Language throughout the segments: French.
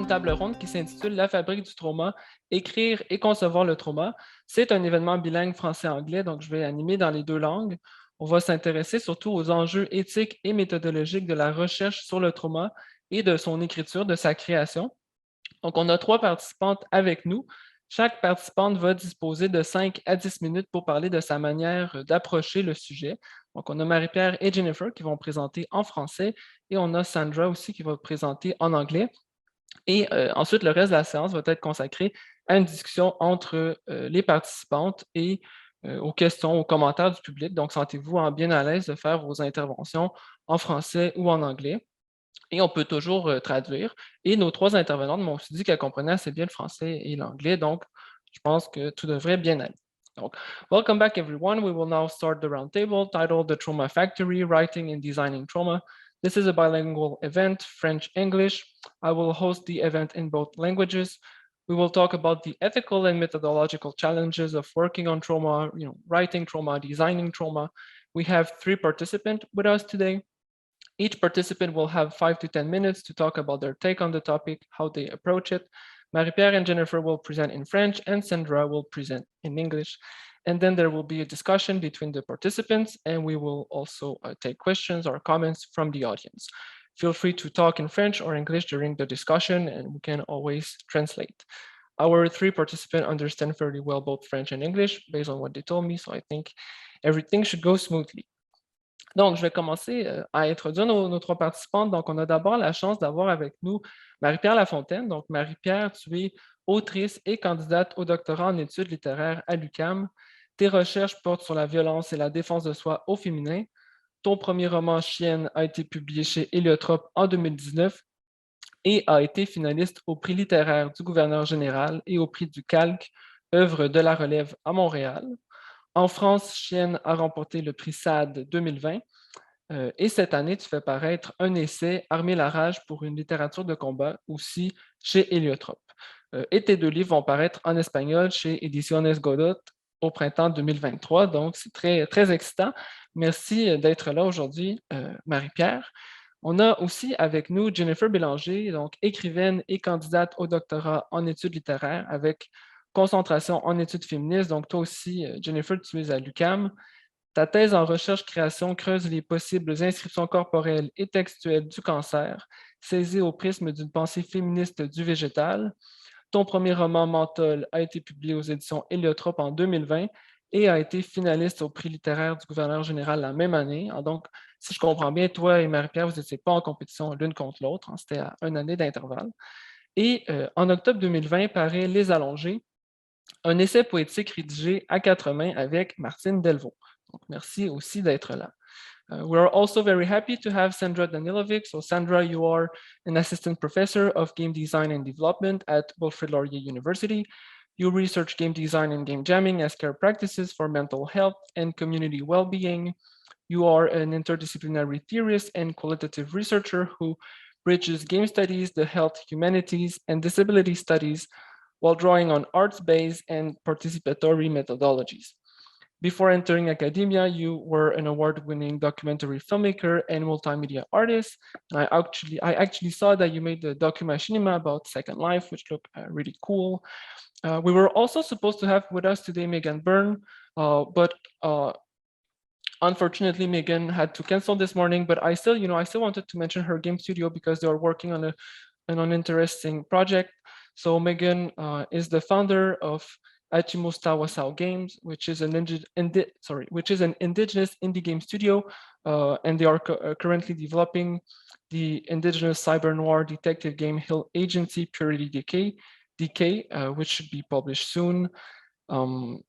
table ronde qui s'intitule La fabrique du trauma, écrire et concevoir le trauma. C'est un événement bilingue français-anglais, donc je vais animer dans les deux langues. On va s'intéresser surtout aux enjeux éthiques et méthodologiques de la recherche sur le trauma et de son écriture, de sa création. Donc, on a trois participantes avec nous. Chaque participante va disposer de 5 à 10 minutes pour parler de sa manière d'approcher le sujet. Donc, on a Marie-Pierre et Jennifer qui vont présenter en français et on a Sandra aussi qui va présenter en anglais. Et ensuite, le reste de la séance va être consacré à une discussion entre les participantes et aux questions, aux commentaires du public. Donc, sentez-vous bien à l'aise de faire vos interventions en français ou en anglais. Et on peut toujours traduire. Et nos trois intervenantes m'ont aussi dit qu'elles comprenaient assez bien le français et l'anglais, donc je pense que tout devrait bien aller. Donc, welcome back everyone. We will now start the roundtable titled The Trauma Factory, Writing and Designing Trauma. This is a bilingual event, French-English. I will host the event in both languages. We will talk about the ethical and methodological challenges of working on trauma, writing trauma, designing trauma. We have 3 participants with us today. Each participant will have 5 to 10 minutes to talk about their take on the topic, how they approach it. Marie-Pierre and Jennifer will present in French and Sandra will present in English. And then there will be a discussion between the participants and we will also take questions or comments from the audience. Feel free to talk in French or English during the discussion and we can always translate. Our 3 participants understand fairly well both French and English based on what they told me, so I think everything should go smoothly. Donc, je vais commencer à introduire nos 3 participantes. Donc, on a d'abord la chance d'avoir avec nous Marie-Pierre Lafontaine. Donc, Marie-Pierre, tu es autrice et candidate au doctorat en études littéraires à l'UQAM. Tes recherches portent sur la violence et la défense de soi au féminin. Ton premier roman, Chienne, a été publié chez Héliotrope en 2019 et a été finaliste au prix littéraire du gouverneur général et au prix du Calque, œuvre de la relève à Montréal. En France, Chienne a remporté le prix SAD 2020 et cette année, tu fais paraître un essai, Armer la rage pour une littérature de combat, aussi chez Héliotrope. Et tes 2 livres vont paraître en espagnol chez Ediciones Godot au printemps 2023, donc c'est très, très excitant. Merci d'être là aujourd'hui, Marie-Pierre. On a aussi avec nous Jennifer Bélanger, donc écrivaine et candidate au doctorat en études littéraires avec concentration en études féministes. Donc, toi aussi, Jennifer, tu es à l'UQAM. Ta thèse en recherche-création creuse les possibles inscriptions corporelles et textuelles du cancer, saisie au prisme d'une pensée féministe du végétal. Ton premier roman, Menthol, a été publié aux éditions Héliotrope en 2020 et a été finaliste au prix littéraire du gouverneur général la même année. Donc, si je comprends bien, toi et Marie-Pierre, vous n'étiez pas en compétition l'une contre l'autre. C'était à 1 année d'intervalle. Et en octobre 2020 paraît Les Allongés, un essai poétique rédigé à 4 mains avec Martine Delvaux. Donc, merci aussi d'être là. We are also very happy to have Sandra Danilovic. So Sandra, you are an assistant professor of game design and development at Wilfrid Laurier University. You research game design and game jamming as care practices for mental health and community well-being. You are an interdisciplinary theorist and qualitative researcher who bridges game studies, the health, humanities, and disability studies while drawing on arts-based and participatory methodologies. Before entering academia, you were an award-winning documentary filmmaker and multimedia artist. And I actually saw that you made the docu-machinima about Second Life, which looked really cool. We were also supposed to have with us today Megan Byrne, but unfortunately, Megan had to cancel this morning. But I still wanted to mention her game studio because they are working on an interesting project. So Megan is the founder of Achimos Tawasao Games, which is an indigenous indie game studio, and they are currently developing the indigenous cyber noir detective game Hill Agency Purity Decay, which should be published soon. In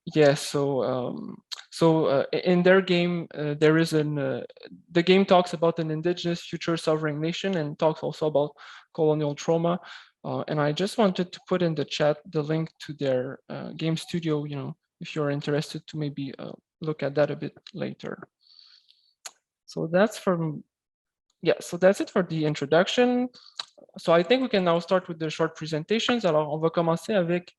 their game, the game talks about an indigenous future sovereign nation and talks also about colonial trauma. And I just wanted to put in the chat the link to their game studio, if you're interested to maybe look at that a bit later. So that's it for the introduction. So I think we can now start with the short presentations. Alors, on va commencer avec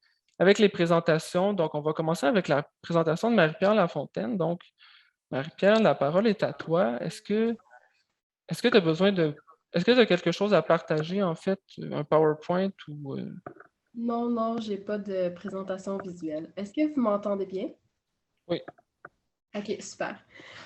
les présentations. Donc, on va commencer avec la présentation de Marie-Pierre Lafontaine. Donc, Marie-Pierre, la parole est à toi. Est-ce que tu as besoin de Est-ce que tu as quelque chose à partager, en fait, un PowerPoint ou... Non, non, j'ai pas de présentation visuelle. Est-ce que vous m'entendez bien? Oui. OK, super.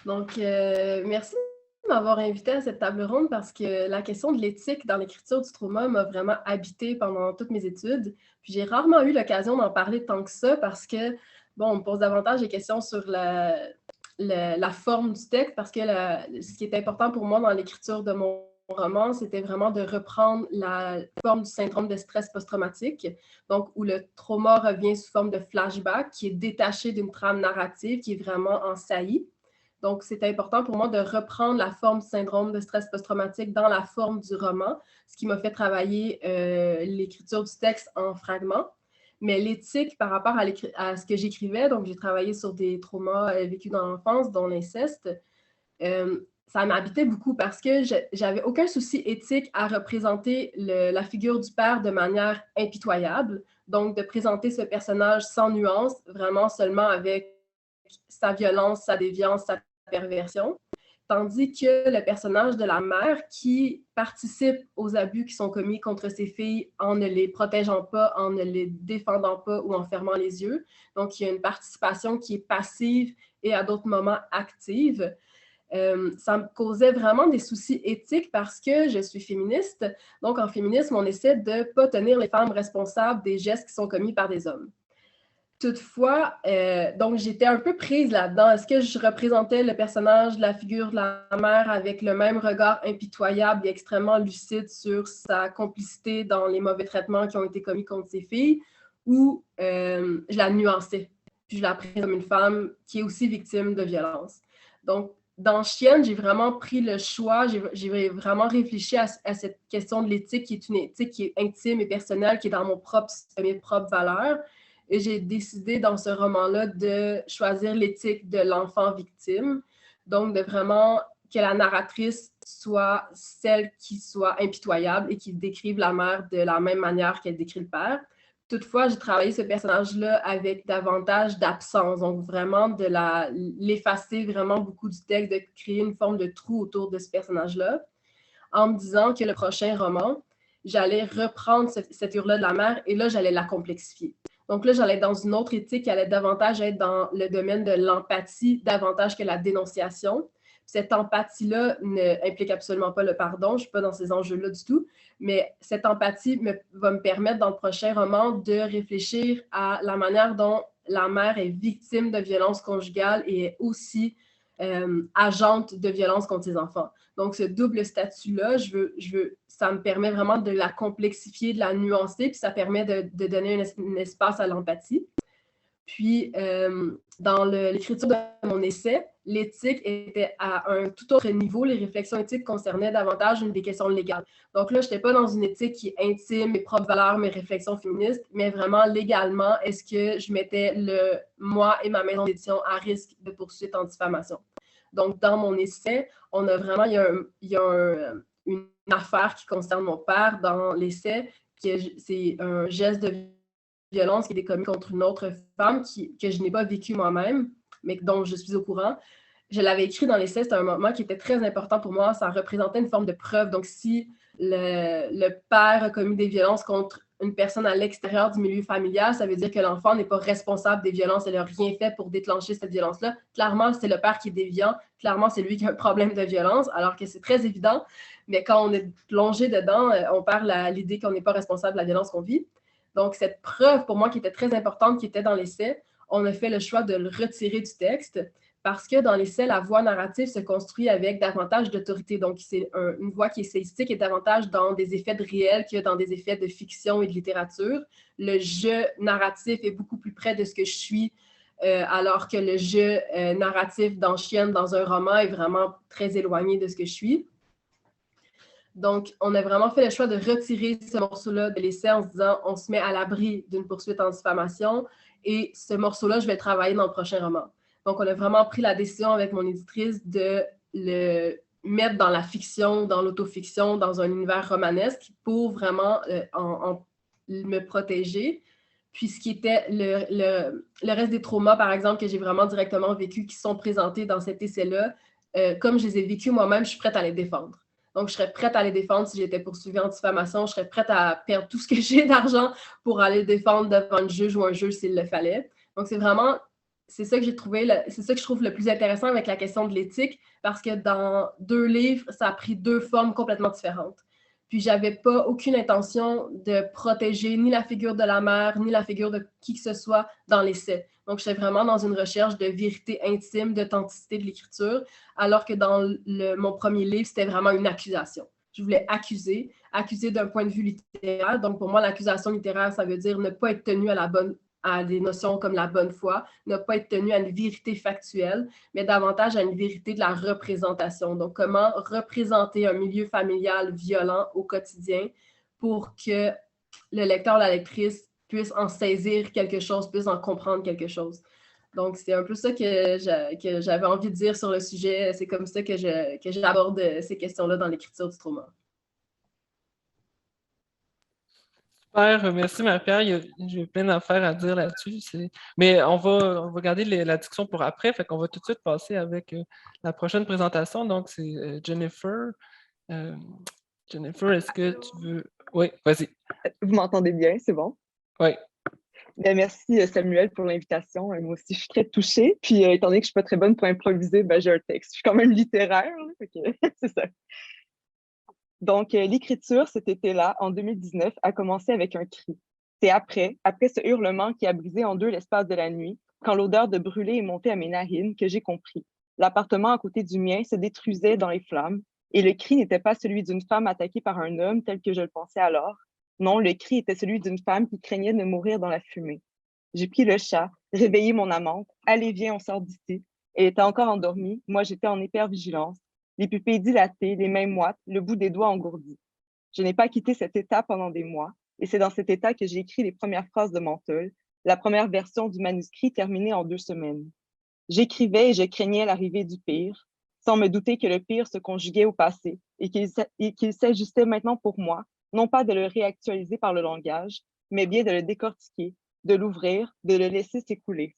Donc, merci de m'avoir invité à cette table ronde parce que la question de l'éthique dans l'écriture du trauma m'a vraiment habité pendant toutes mes études. Puis j'ai rarement eu l'occasion d'en parler tant que ça parce que, bon, on me pose davantage des questions sur la forme du texte parce que ce qui est important pour moi dans l'écriture de mon roman, c'était vraiment de reprendre la forme du syndrome de stress post-traumatique, donc où le trauma revient sous forme de flashback qui est détaché d'une trame narrative qui est vraiment en saillie. Donc, c'est important pour moi de reprendre la forme du syndrome de stress post-traumatique dans la forme du roman, ce qui m'a fait travailler l'écriture du texte en fragments. Mais l'éthique par rapport à ce que j'écrivais, donc j'ai travaillé sur des traumas vécus dans l'enfance, dont l'inceste, ça m'habitait beaucoup parce que j'avais aucun souci éthique à représenter la figure du père de manière impitoyable, donc de présenter ce personnage sans nuance, vraiment seulement avec sa violence, sa déviance, sa perversion. Tandis que le personnage de la mère qui participe aux abus qui sont commis contre ses filles en ne les protégeant pas, en ne les défendant pas ou en fermant les yeux. Donc, il y a une participation qui est passive et à d'autres moments active. Ça me causait vraiment des soucis éthiques parce que je suis féministe. Donc, en féminisme, on essaie de ne pas tenir les femmes responsables des gestes qui sont commis par des hommes. Toutefois, donc j'étais un peu prise là-dedans. Est-ce que je représentais le personnage de la figure de la mère avec le même regard impitoyable et extrêmement lucide sur sa complicité dans les mauvais traitements qui ont été commis contre ses filles, ou je la nuançais, puis je la prenais comme une femme qui est aussi victime de violence. Donc, dans Chienne, j'ai vraiment pris le choix, j'ai vraiment réfléchi à cette question de l'éthique, qui est une éthique qui est intime et personnelle, qui est dans mes propres valeurs. Et j'ai décidé dans ce roman-là de choisir l'éthique de l'enfant victime. Donc, de vraiment que la narratrice soit celle qui soit impitoyable et qui décrive la mère de la même manière qu'elle décrit le père. Toutefois, j'ai travaillé ce personnage-là avec davantage d'absence, donc vraiment de l'effacer vraiment beaucoup du texte, de créer une forme de trou autour de ce personnage-là, en me disant que le prochain roman, j'allais reprendre cette figure-là de la mère et là, j'allais la complexifier. Donc là, j'allais être dans une autre éthique qui allait davantage être dans le domaine de l'empathie, davantage que la dénonciation. Cette empathie-là implique absolument pas le pardon, je ne suis pas dans ces enjeux-là du tout, mais cette empathie va me permettre dans le prochain roman de réfléchir à la manière dont la mère est victime de violences conjugales et est aussi agente de violence contre ses enfants. Donc, ce double statut-là, ça me permet vraiment de la complexifier, de la nuancer, puis ça permet de donner un espace à l'empathie. Puis, dans l'écriture de mon essai, l'éthique était à un tout autre niveau. Les réflexions éthiques concernaient davantage des questions légales. Donc là, je n'étais pas dans une éthique qui est intime, mes propres valeurs, mes réflexions féministes, mais vraiment légalement, est-ce que je mettais moi et ma maison d'édition à risque de poursuite en diffamation? Donc, dans mon essai, on a vraiment, il y a une affaire qui concerne mon père dans l'essai, c'est un geste de violence qui est commis contre une autre femme que je n'ai pas vécu moi-même, mais dont je suis au courant. Je l'avais écrit dans l'essai, c'était un moment qui était très important pour moi. Ça représentait une forme de preuve. Donc, si le père a commis des violences contre une personne à l'extérieur du milieu familial, ça veut dire que l'enfant n'est pas responsable des violences. Elle n'a rien fait pour déclencher cette violence-là. Clairement, c'est le père qui est déviant. Clairement, c'est lui qui a un problème de violence, alors que c'est très évident. Mais quand on est plongé dedans, on perd l'idée qu'on n'est pas responsable de la violence qu'on vit. Donc, cette preuve, pour moi, qui était très importante, qui était dans l'essai, on a fait le choix de le retirer du texte parce que dans l'essai, la voix narrative se construit avec davantage d'autorité. Donc, c'est une voix qui est essayistique et davantage dans des effets de réel que dans des effets de fiction et de littérature. Le jeu narratif est beaucoup plus près de ce que je suis, alors que le jeu narratif dans Chienne, dans un roman, est vraiment très éloigné de ce que je suis. Donc, on a vraiment fait le choix de retirer ce morceau-là de l'essai en se disant on se met à l'abri d'une poursuite en diffamation et ce morceau-là, je vais le travailler dans le prochain roman. Donc, on a vraiment pris la décision avec mon éditrice de le mettre dans la fiction, dans l'autofiction, dans un univers romanesque pour vraiment me protéger. Puis ce qui était le reste des traumas, par exemple, que j'ai vraiment directement vécu, qui sont présentés dans cet essai-là, comme je les ai vécus moi-même, je suis prête à les défendre. Donc, je serais prête à les défendre si j'étais poursuivie en diffamation. Je serais prête à perdre tout ce que j'ai d'argent pour aller défendre devant un juge ou un juge s'il le fallait. Donc, c'est ça que j'ai trouvé, c'est ça que je trouve le plus intéressant avec la question de l'éthique, parce que dans 2 livres, ça a pris 2 formes complètement différentes. Puis, j'avais pas aucune intention de protéger ni la figure de la mère, ni la figure de qui que ce soit dans l'essai. Donc, j'étais vraiment dans une recherche de vérité intime, d'authenticité de l'écriture, alors que dans mon premier livre, c'était vraiment une accusation. Je voulais accuser d'un point de vue littéraire. Donc, pour moi, l'accusation littéraire, ça veut dire ne pas être tenu à des notions comme la bonne foi, ne pas être tenu à une vérité factuelle, mais davantage à une vérité de la représentation. Donc, comment représenter un milieu familial violent au quotidien pour que le lecteur, la lectrice puisse en saisir quelque chose, puisse en comprendre quelque chose. Donc, c'est un peu ça que j'avais envie de dire sur le sujet. C'est comme ça que j'aborde ces questions-là dans l'écriture du trauma. Super, merci Marie-Pierre. J'ai plein d'affaires à dire là-dessus. Mais on va garder la discussion pour après. Fait qu'on va tout de suite passer avec la prochaine présentation. Donc, c'est Jennifer. Euh, Jennifer, est-ce que tu veux... Oui, vas-y. Vous m'entendez bien, c'est bon? Oui. Bien, merci Samuel pour l'invitation. Moi aussi, je suis très touchée. Puis, étant donné que je ne suis pas très bonne pour improviser, ben, j'ai un texte. Je suis quand même littéraire, là, c'est ça. Donc, l'écriture, cet été-là, en 2019, a commencé avec un cri. C'est après ce hurlement qui a brisé en deux l'espace de la nuit, quand l'odeur de brûlé est montée à mes narines, que j'ai compris. L'appartement à côté du mien se détruisait dans les flammes, et le cri n'était pas celui d'une femme attaquée par un homme tel que je le pensais alors. Non, le cri était celui d'une femme qui craignait de mourir dans la fumée. J'ai pris le chat, réveillé mon amante. Allez, viens, on sort d'ici. Elle était encore endormie. Moi, j'étais en hypervigilance. Les pupilles dilatées, les mains moites, le bout des doigts engourdi. Je n'ai pas quitté cet état pendant des mois, et c'est dans cet état que j'ai écrit les premières phrases de Menthol, la première version du manuscrit terminée en 2 semaines. J'écrivais et je craignais l'arrivée du pire, sans me douter que le pire se conjuguait au passé et qu'il s'ajustait maintenant pour moi, non pas de le réactualiser par le langage, mais bien de le décortiquer, de l'ouvrir, de le laisser s'écouler.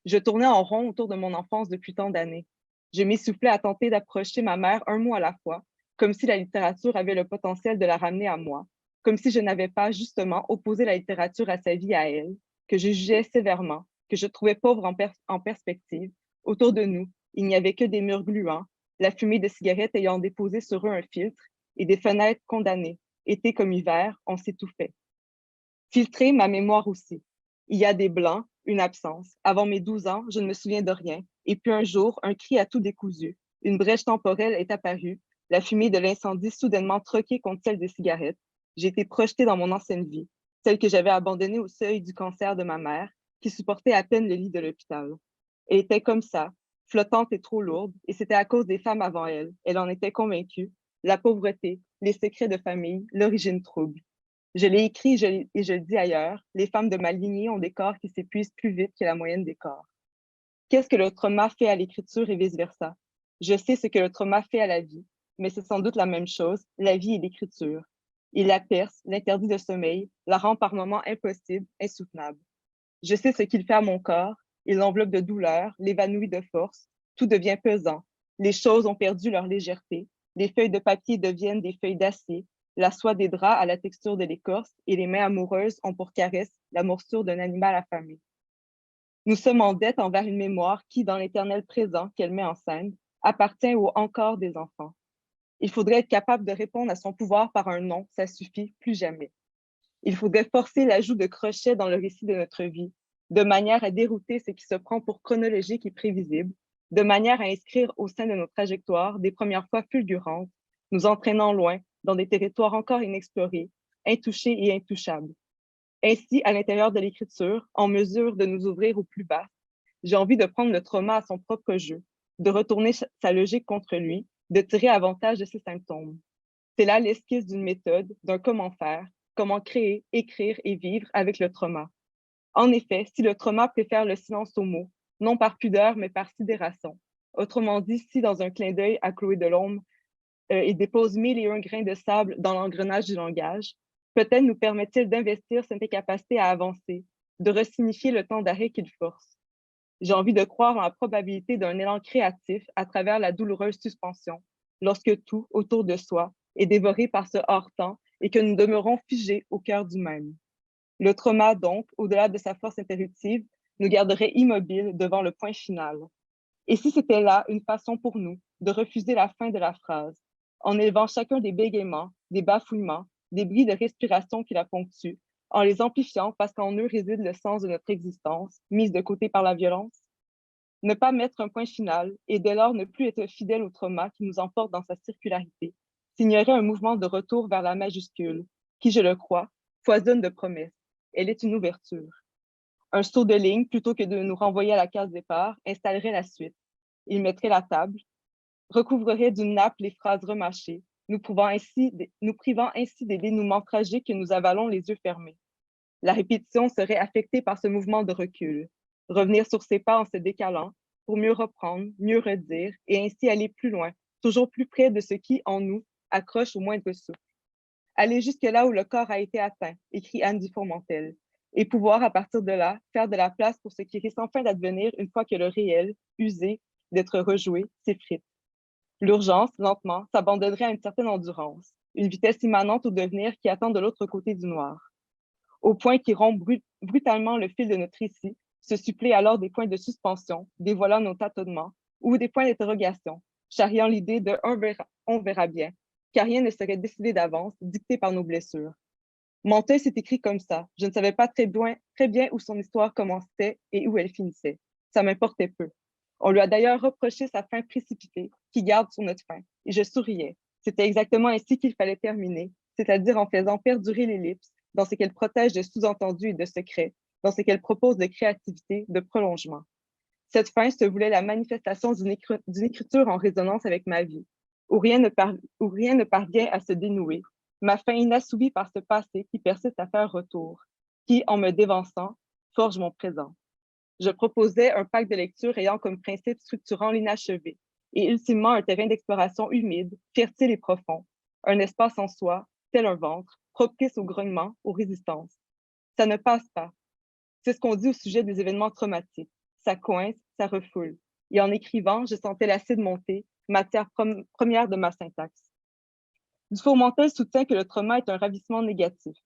Je tournais en rond autour de mon enfance depuis tant d'années. Je m'essoufflais à tenter d'approcher ma mère un mot à la fois, comme si la littérature avait le potentiel de la ramener à moi, comme si je n'avais pas, justement, opposé la littérature à sa vie à elle, que je jugeais sévèrement, que je trouvais pauvre en perspective. Autour de nous, il n'y avait que des murs gluants, la fumée de cigarettes ayant déposé sur eux un filtre, et des fenêtres condamnées. Été comme hiver, on s'étouffait. Filtrer ma mémoire aussi. Il y a des blancs, une absence. Avant mes 12 ans, je ne me souviens de rien. Et puis un jour, un cri a tout décousu. Une brèche temporelle est apparue, la fumée de l'incendie soudainement troquée contre celle des cigarettes. J'ai été projetée dans mon ancienne vie, celle que j'avais abandonnée au seuil du cancer de ma mère, qui supportait à peine le lit de l'hôpital. Elle était comme ça, flottante et trop lourde, et c'était à cause des femmes avant elle. Elle en était convaincue. La pauvreté, les secrets de famille, l'origine trouble. Je l'ai écrit et je le dis ailleurs, les femmes de ma lignée ont des corps qui s'épuisent plus vite que la moyenne des corps. Qu'est-ce que le trauma fait à l'écriture et vice-versa? Je sais ce que le trauma fait à la vie, mais c'est sans doute la même chose, la vie et l'écriture. Il la perce, l'interdit de sommeil, la rend par moments impossible, insoutenable. Je sais ce qu'il fait à mon corps, il l'enveloppe de douleur, l'évanouit de force, tout devient pesant. Les choses ont perdu leur légèreté, les feuilles de papier deviennent des feuilles d'acier, la soie des draps a la texture de l'écorce et les mains amoureuses ont pour caresse la morsure d'un animal affamé. Nous sommes en dette envers une mémoire qui, dans l'éternel présent qu'elle met en scène, appartient au encore des enfants. Il faudrait être capable de répondre à son pouvoir par un non, ça suffit, plus jamais. Il faudrait forcer l'ajout de crochets dans le récit de notre vie, de manière à dérouter ce qui se prend pour chronologique et prévisible, de manière à inscrire au sein de nos trajectoires des premières fois fulgurantes, nous entraînant loin, dans des territoires encore inexplorés, intouchés et intouchables. Ainsi, à l'intérieur de l'écriture, en mesure de nous ouvrir au plus bas, j'ai envie de prendre le trauma à son propre jeu, de retourner sa logique contre lui, de tirer avantage de ses symptômes. C'est là l'esquisse d'une méthode, d'un comment faire, comment créer, écrire et vivre avec le trauma. En effet, si le trauma préfère le silence aux mots, non par pudeur, mais par sidération, autrement dit, si dans un clin d'œil à Chloé Delhomme, il dépose 1001 grains de sable dans l'engrenage du langage, peut-être nous permet-il d'investir cette incapacité à avancer, de resignifier le temps d'arrêt qu'il force. J'ai envie de croire en la probabilité d'un élan créatif à travers la douloureuse suspension, lorsque tout, autour de soi, est dévoré par ce hors-temps et que nous demeurons figés au cœur du même. Le trauma, donc, au-delà de sa force interruptive, nous garderait immobiles devant le point final. Et si c'était là une façon pour nous de refuser la fin de la phrase, en élevant chacun des bégaiements, des bafouillements, des bris de respiration qui la ponctuent, en les amplifiant parce qu'en eux réside le sens de notre existence, mise de côté par la violence? Ne pas mettre un point final et dès lors ne plus être fidèle au trauma qui nous emporte dans sa circularité, signerait un mouvement de retour vers la majuscule, qui, je le crois, foisonne de promesses. Elle est une ouverture. Un saut de ligne, plutôt que de nous renvoyer à la case départ, installerait la suite. Il mettrait la table, recouvrerait d'une nappe les phrases remâchées, nous privant ainsi des dénouements tragiques que nous avalons les yeux fermés. La répétition serait affectée par ce mouvement de recul, revenir sur ses pas en se décalant, pour mieux reprendre, mieux redire, et ainsi aller plus loin, toujours plus près de ce qui, en nous, accroche au moindre souffle. Aller jusque là où le corps a été atteint, écrit Anne Dufourmentel, et pouvoir, à partir de là, faire de la place pour ce qui risque enfin d'advenir une fois que le réel, usé d'être rejoué, s'effrite. L'urgence, lentement, s'abandonnerait à une certaine endurance, une vitesse immanente au devenir qui attend de l'autre côté du noir. Au point qui rompt brutalement le fil de notre récit, se suppléent alors des points de suspension, dévoilant nos tâtonnements, ou des points d'interrogation, charriant l'idée de on verra bien, car rien ne serait décidé d'avance, dicté par nos blessures. Menteuil s'est écrit comme ça. Je ne savais pas très bien où son histoire commençait et où elle finissait. Ça m'importait peu. On lui a d'ailleurs reproché sa fin précipitée, qui garde sur notre fin, et je souriais. C'était exactement ainsi qu'il fallait terminer, c'est-à-dire en faisant perdurer l'ellipse, dans ce qu'elle protège de sous-entendus et de secrets, dans ce qu'elle propose de créativité, de prolongement. Cette fin se voulait la manifestation d'une écriture en résonance avec ma vie, où rien ne parvient à se dénouer, ma fin inassouvie par ce passé qui persiste à faire retour, qui, en me dévançant, forge mon présent. Je proposais un pacte de lecture ayant comme principe structurant l'inachevé, et ultimement un terrain d'exploration humide, fertile et profond, un espace en soi, tel un ventre, propice au grognement, aux résistances. Ça ne passe pas. C'est ce qu'on dit au sujet des événements traumatiques. Ça coince, ça refoule. Et en écrivant, je sentais l'acide monter, matière première de ma syntaxe. Dufourmentel soutient que le trauma est un ravissement négatif.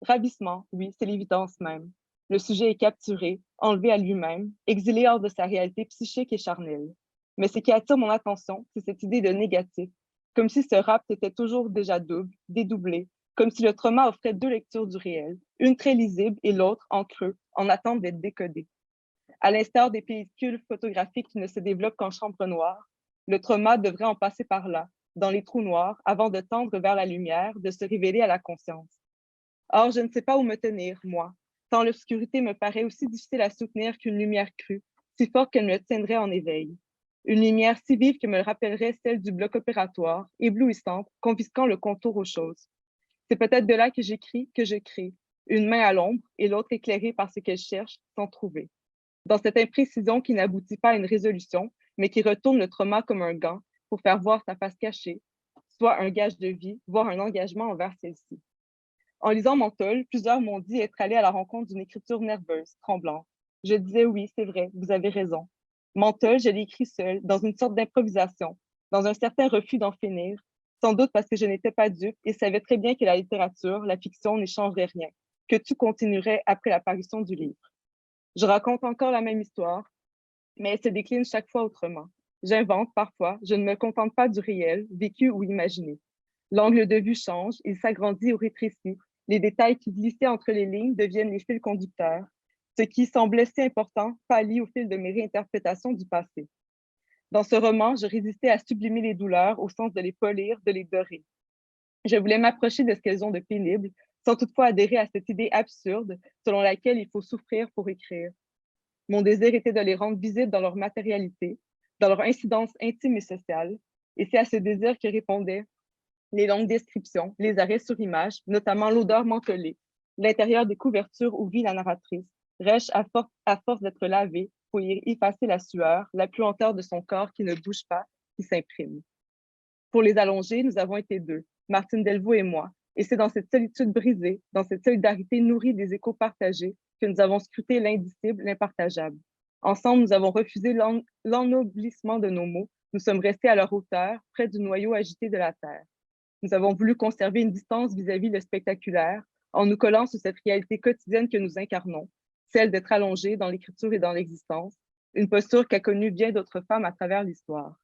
Ravissement, oui, c'est l'évidence même. Le sujet est capturé, enlevé à lui-même, exilé hors de sa réalité psychique et charnelle. Mais ce qui attire mon attention, c'est cette idée de négatif, comme si ce rapt était toujours déjà double, dédoublé, comme si le trauma offrait deux lectures du réel, une très lisible et l'autre en creux, en attente d'être décodée. À l'instar des pellicules photographiques qui ne se développent qu'en chambre noire, le trauma devrait en passer par là, dans les trous noirs, avant de tendre vers la lumière, de se révéler à la conscience. Or, je ne sais pas où me tenir, moi, tant l'obscurité me paraît aussi difficile à soutenir qu'une lumière crue, si forte qu'elle me tiendrait en éveil. Une lumière si vive que me rappellerait celle du bloc opératoire, éblouissante, confisquant le contour aux choses. C'est peut-être de là que j'écris, que je crée, une main à l'ombre et l'autre éclairée par ce qu'elle cherche sans trouver. Dans cette imprécision qui n'aboutit pas à une résolution, mais qui retourne le trauma comme un gant pour faire voir sa face cachée, soit un gage de vie, voire un engagement envers celle-ci. En lisant Menteuil, plusieurs m'ont dit être allés à la rencontre d'une écriture nerveuse, tremblante. Je disais oui, c'est vrai, vous avez raison. Menteuil, je l'ai écrit seul, dans une sorte d'improvisation, dans un certain refus d'en finir, sans doute parce que je n'étais pas dupe et savais très bien que la littérature, la fiction n'échangerait rien, que tout continuerait après la parution du livre. Je raconte encore la même histoire, mais elle se décline chaque fois autrement. J'invente parfois, je ne me contente pas du réel, vécu ou imaginé. L'angle de vue change, il s'agrandit ou rétrécit. Les détails qui glissaient entre les lignes deviennent les fils conducteurs. Ce qui semblait si important pâlit au fil de mes réinterprétations du passé. Dans ce roman, je résistais à sublimer les douleurs au sens de les polir, de les dorer. Je voulais m'approcher de ce qu'elles ont de pénible, sans toutefois adhérer à cette idée absurde selon laquelle il faut souffrir pour écrire. Mon désir était de les rendre visibles dans leur matérialité, dans leur incidence intime et sociale, et c'est à ce désir que répondaient les longues descriptions, les arrêts sur image, notamment l'odeur mentholée, l'intérieur des couvertures où vit la narratrice, rêche à force d'être lavée pour y effacer la sueur, la puanteur de son corps qui ne bouge pas, qui s'imprime. Pour les allonger, nous avons été deux, Martine Delvaux et moi, et c'est dans cette solitude brisée, dans cette solidarité nourrie des échos partagés, que nous avons scruté l'indicible, l'impartageable. Ensemble, nous avons refusé l'ennoblissement de nos mots Nous sommes restés à leur hauteur, près du noyau agité de la Terre. Nous avons voulu conserver une distance vis-à-vis le spectaculaire, en nous collant sur cette réalité quotidienne que nous incarnons, celle d'être allongés dans l'écriture et dans l'existence, une posture qu'a connue bien d'autres femmes à travers l'histoire.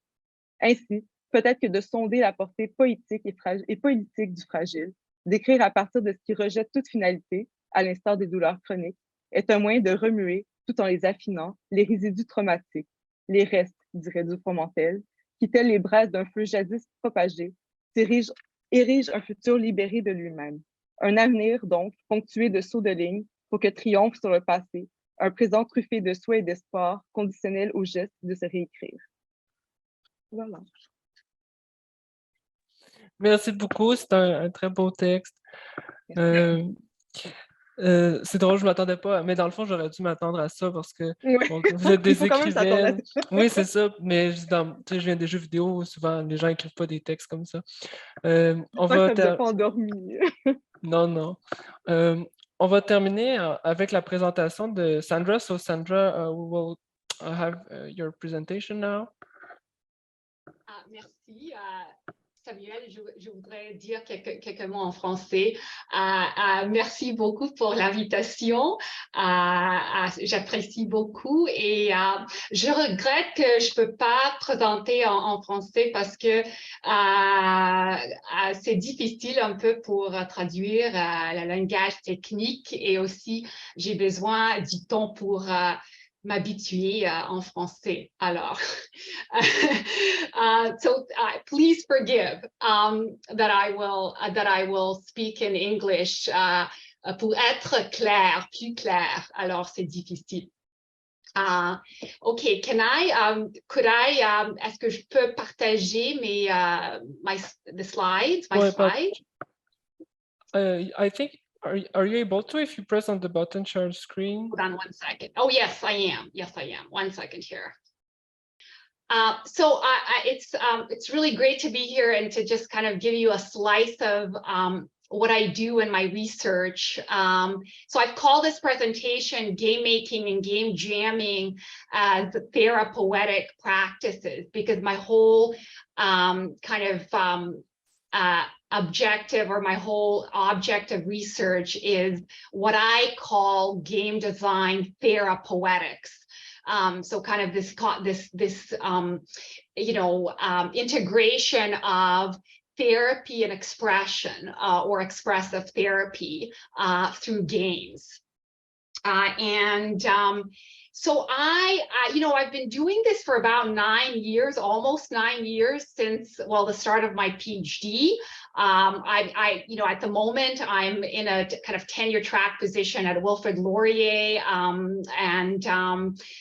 Ainsi, peut-être que de sonder la portée poétique et politique du fragile, d'écrire à partir de ce qui rejette toute finalité, à l'instar des douleurs chroniques, est un moyen de remuer, tout en les affinant, les résidus traumatiques, les restes, dirait du Fromentel, qui, tels les braises d'un feu jadis propagé, érige un futur libéré de lui-même. Un avenir, donc, ponctué de sauts de ligne pour que triomphe sur le passé, un présent truffé de souhaits et d'espoir, conditionnel au geste de se réécrire. Voilà. Merci beaucoup, c'est un très beau texte. C'est drôle, je ne m'attendais pas, mais dans le fond, j'aurais dû m'attendre à ça parce que bon, vous êtes des écrivaines. Oui, c'est ça, mais je viens des jeux vidéo, souvent les gens n'écrivent pas des textes comme ça. On va pas endormi. Non, non. On va terminer avec la présentation de Sandra. So Sandra, we will have your presentation now. Merci. Samuel, je voudrais dire quelques mots en français. Merci beaucoup pour l'invitation. J'apprécie beaucoup et je regrette que je ne peux pas présenter en français parce que c'est difficile un peu pour traduire le langage technique et aussi j'ai besoin du temps pour m'habituer en français. Alors, please forgive that I will speak in English pour être clair, plus clair. Alors, c'est difficile. Okay, est-ce que je peux partager the slides, my slides? I think, are you able to, if you press on the button, share screen? Hold on one second. Oh, yes, I am. Yes, I am. 1 second here. It's really great to be here and to just kind of give you a slice of what I do in my research. So I've called this presentation Game Making and Game Jamming as Therapoetic Practices because my whole objective or my whole object of research is what I call game design therapoetics. So kind of this integration of therapy and expression or expressive therapy through games. So I've been doing this for about 9 years, almost 9 years since, well, the start of my PhD. At the moment, I'm in a kind of tenure track position at Wilfrid Laurier.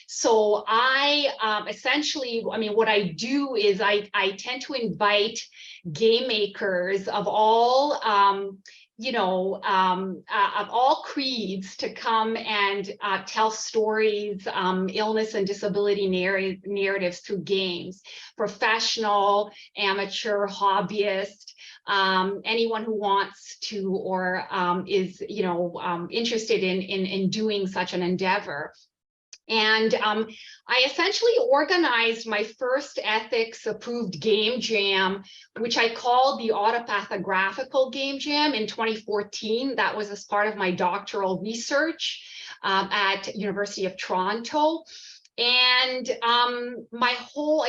So I essentially, what I do is I tend to invite game makers of all, of all creeds to come and tell stories, illness and disability narratives through games, professional, amateur, hobbyist, anyone who wants to or is, interested in doing such an endeavor. And I essentially organized my first ethics approved game jam, which I called the Autopathographical Game Jam in 2014. That was as part of my doctoral research at University of Toronto. And my whole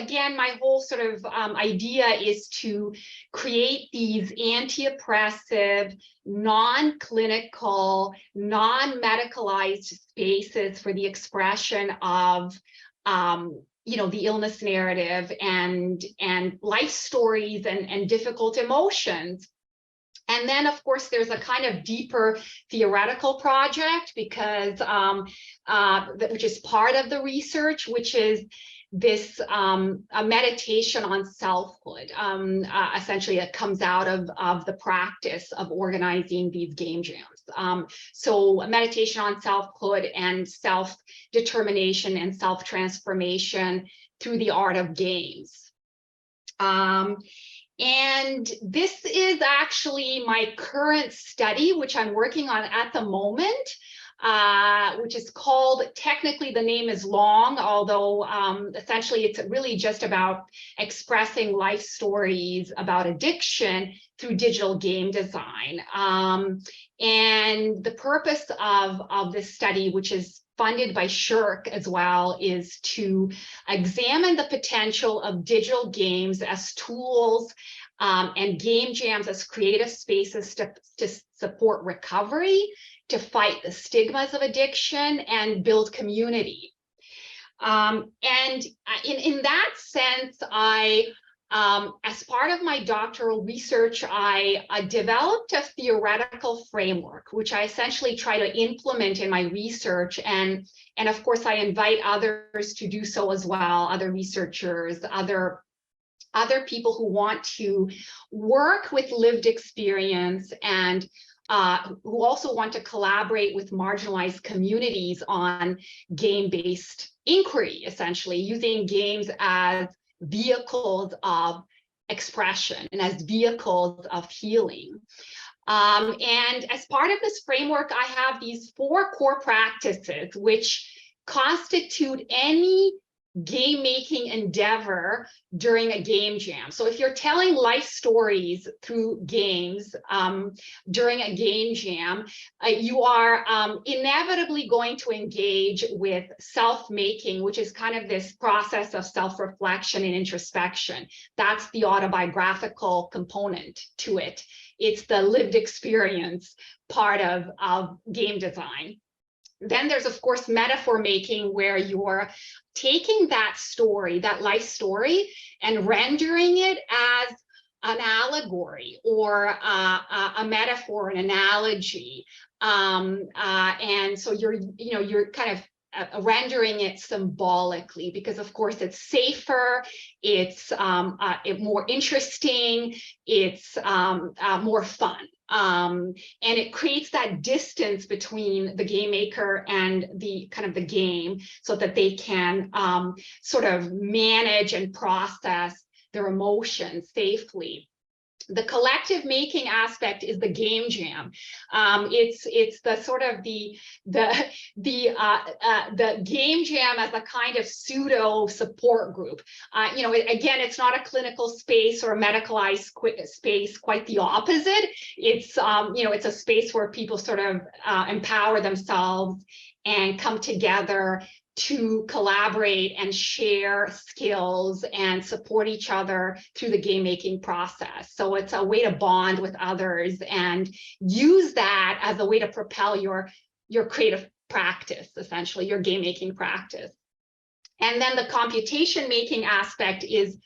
sort of idea is to create these anti-oppressive, non-clinical, non-medicalized spaces for the expression of the illness narrative and life stories and difficult emotions. And then, of course, there's a kind of deeper theoretical project because which is part of the research, which is this a meditation on selfhood. Essentially, it comes out of the practice of organizing these game jams. So a meditation on selfhood and self-determination and self-transformation through the art of games. And this is actually my current study, which I'm working on at the moment. which is called, technically the name is long, although essentially it's really just about expressing life stories about addiction through digital game design. And the purpose of this study, which is funded by SSHRC as well, is to examine the potential of digital games as tools and game jams as creative spaces to support recovery, to fight the stigmas of addiction, and build community. And in that sense, as part of my doctoral research, I developed a theoretical framework, which I essentially try to implement in my research. And of course, I invite others to do so as well, other researchers, other people who want to work with lived experience and who also want to collaborate with marginalized communities on game-based inquiry, essentially using games as vehicles of expression and as vehicles of healing. And as part of this framework, I have these 4 core practices which constitute any game making endeavor during a game jam. So if you're telling life stories through games during a game jam, you are inevitably going to engage with self-making, which is kind of this process of self-reflection and introspection. That's the autobiographical component to it. It's the lived experience part of game design. Then there's, of course, metaphor making, where you're taking that story, that life story, and rendering it as an allegory or a metaphor, an analogy. And so you're kind of rendering it symbolically, because of course it's safer, it's more interesting, it's more fun. And it creates that distance between the game maker and the kind of the game, so that they can sort of manage and process their emotions safely. The collective making aspect is the game jam. It's the sort of the game jam as a kind of pseudo support group. Again, it's not a clinical space or a medicalized space. Quite the opposite. It's it's a space where people sort of empower themselves and come together to collaborate and share skills and support each other through the game making process. So it's a way to bond with others and use that as a way to propel your creative practice, essentially your game making practice. And then the computation making aspect is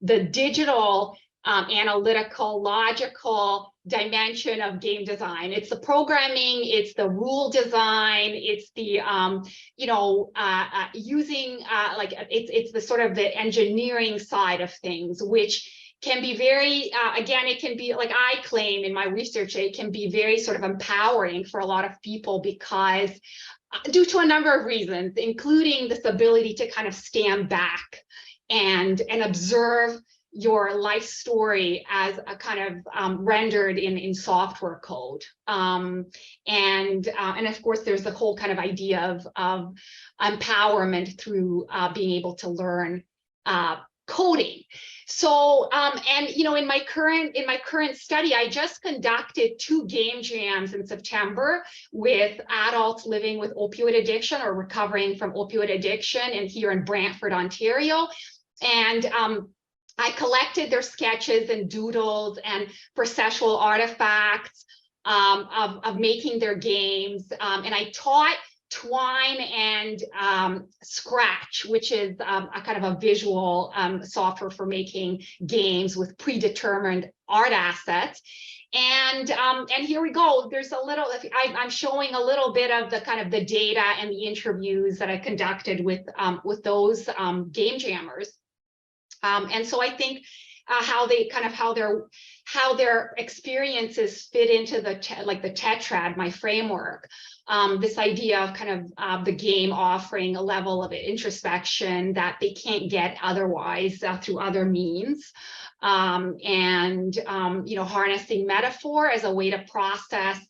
the digital analytical, logical dimension of game design. It's the programming, it's the rule design, it's the using it's the sort of the engineering side of things, which can be very again, it can be, like I claim in my research, it can be very sort of empowering for a lot of people, because due to a number of reasons, including this ability to kind of stand back and observe your life story as a kind of rendered in software code. And of course, there's the whole kind of idea of empowerment through being able to learn coding. So, in my current study, I just conducted 2 game jams in September with adults living with opioid addiction or recovering from opioid addiction, and here in Brantford, Ontario. And I collected their sketches and doodles and processual artifacts of making their games. And I taught Twine and Scratch, which is a kind of a visual software for making games with predetermined art assets. And here we go. There's a little, I'm showing a little bit of the kind of the data and the interviews that I conducted with those game jammers. And so I think how their experiences fit into the tetrad, my framework. This idea of kind of the game offering a level of introspection that they can't get otherwise through other means, and harnessing metaphor as a way to process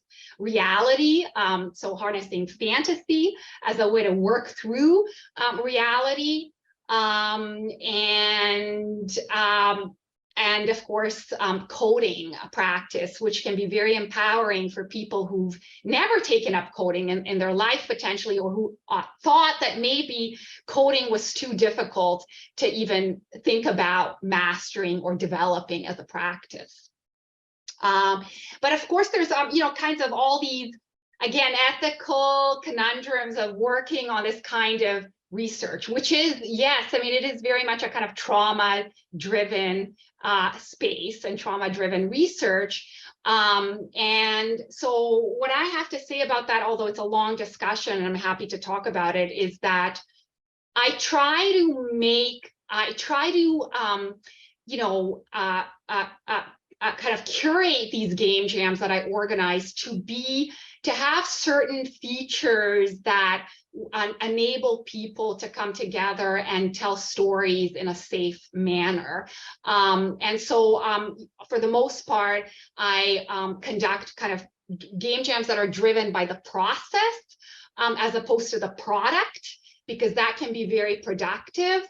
reality. So harnessing fantasy as a way to work through reality. And of course, coding practice, which can be very empowering for people who've never taken up coding in their life potentially, or who thought that maybe coding was too difficult to even think about mastering or developing as a practice. But of course, there's kinds of all these, again, ethical conundrums of working on this kind of research, which is, yes, I mean, it is very much a kind of trauma-driven space and trauma-driven research. And so what I have to say about that, although it's a long discussion and I'm happy to talk about it, is that I try to kind of curate these game jams that I organize to have certain features that enable people to come together and tell stories in a safe manner. And so for the most part, I conduct kind of game jams that are driven by the process as opposed to the product, because that can be very productive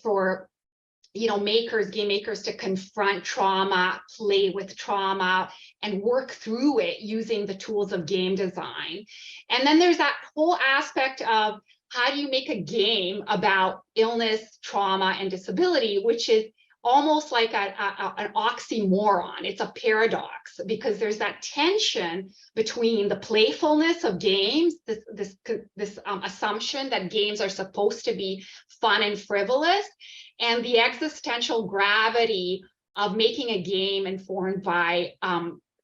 for game makers to confront trauma, play with trauma, and work through it using the tools of game design. And then there's that whole aspect of how do you make a game about illness, trauma, and disability, which is almost like an oxymoron. It's a paradox, because there's that tension between the playfulness of games, this assumption that games are supposed to be fun and frivolous, and the existential gravity of making a game informed by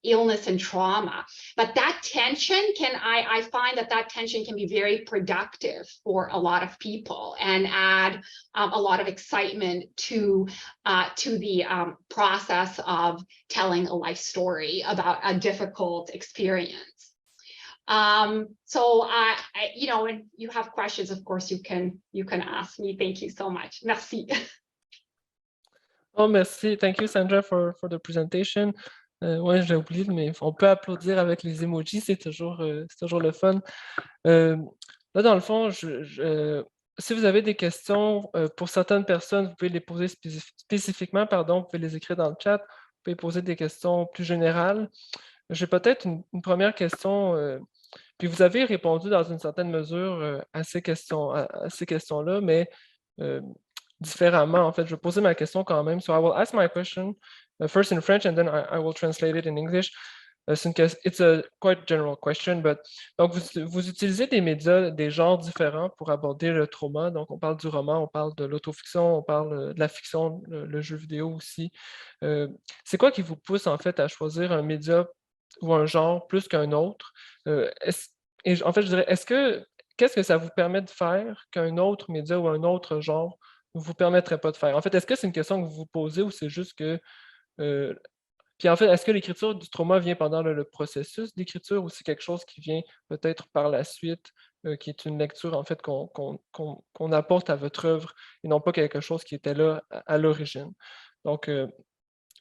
illness and trauma. But that tension I find that tension can be very productive for a lot of people and add a lot of excitement to the process of telling a life story about a difficult experience. So and you have questions, of course, you can ask me. Thank you so much. Merci. Oh, merci. Thank you, Sandra, for the presentation. Ouais, j'ai oublié, mais on peut applaudir avec les emojis, c'est toujours le fun. Là, dans le fond, si vous avez des questions pour certaines personnes, vous pouvez les poser spécifiquement, vous pouvez les écrire dans le chat, vous pouvez poser des questions plus générales. J'ai peut-être une première question, puis vous avez répondu dans une certaine mesure à ces questions-là, mais différemment. En fait, je vais poser ma question quand même. So I will ask my question first in French and then I will translate it in English. It's a quite general question, but donc vous utilisez des médias, des genres différents pour aborder le trauma. Donc on parle du roman, on parle de l'autofiction, on parle de la fiction, le jeu vidéo aussi. C'est quoi qui vous pousse en fait à choisir un média ou un genre plus qu'un autre? Et en fait, je dirais, qu'est-ce que ça vous permet de faire qu'un autre média ou un autre genre ne vous permettrait pas de faire? En fait, est-ce que c'est une question que vous vous posez ou c'est juste que... puis en fait, est-ce que l'écriture du trauma vient pendant le processus d'écriture ou c'est quelque chose qui vient peut-être par la suite, qui est une lecture en fait qu'on apporte à votre œuvre et non pas quelque chose qui était là à l'origine? Donc,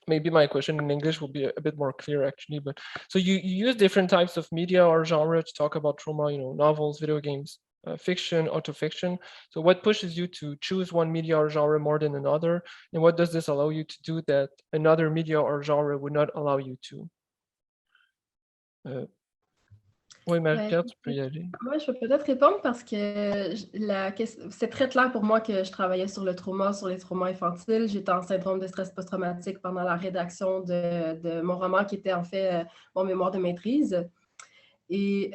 maybe my question in English will be a bit more clear actually, but so you use different types of media or genre to talk about trauma, novels, video games, fiction, autofiction. So what pushes you to choose one media or genre more than another? And what does this allow you to do that another media or genre would not allow you to? Oui, Marie-Pierre, tu peux y aller. Moi, je peux peut-être répondre parce que c'est très clair pour moi que je travaillais sur le trauma, sur les traumas infantiles. J'étais en syndrome de stress post-traumatique pendant la rédaction de mon roman qui était en fait mon mémoire de maîtrise. Et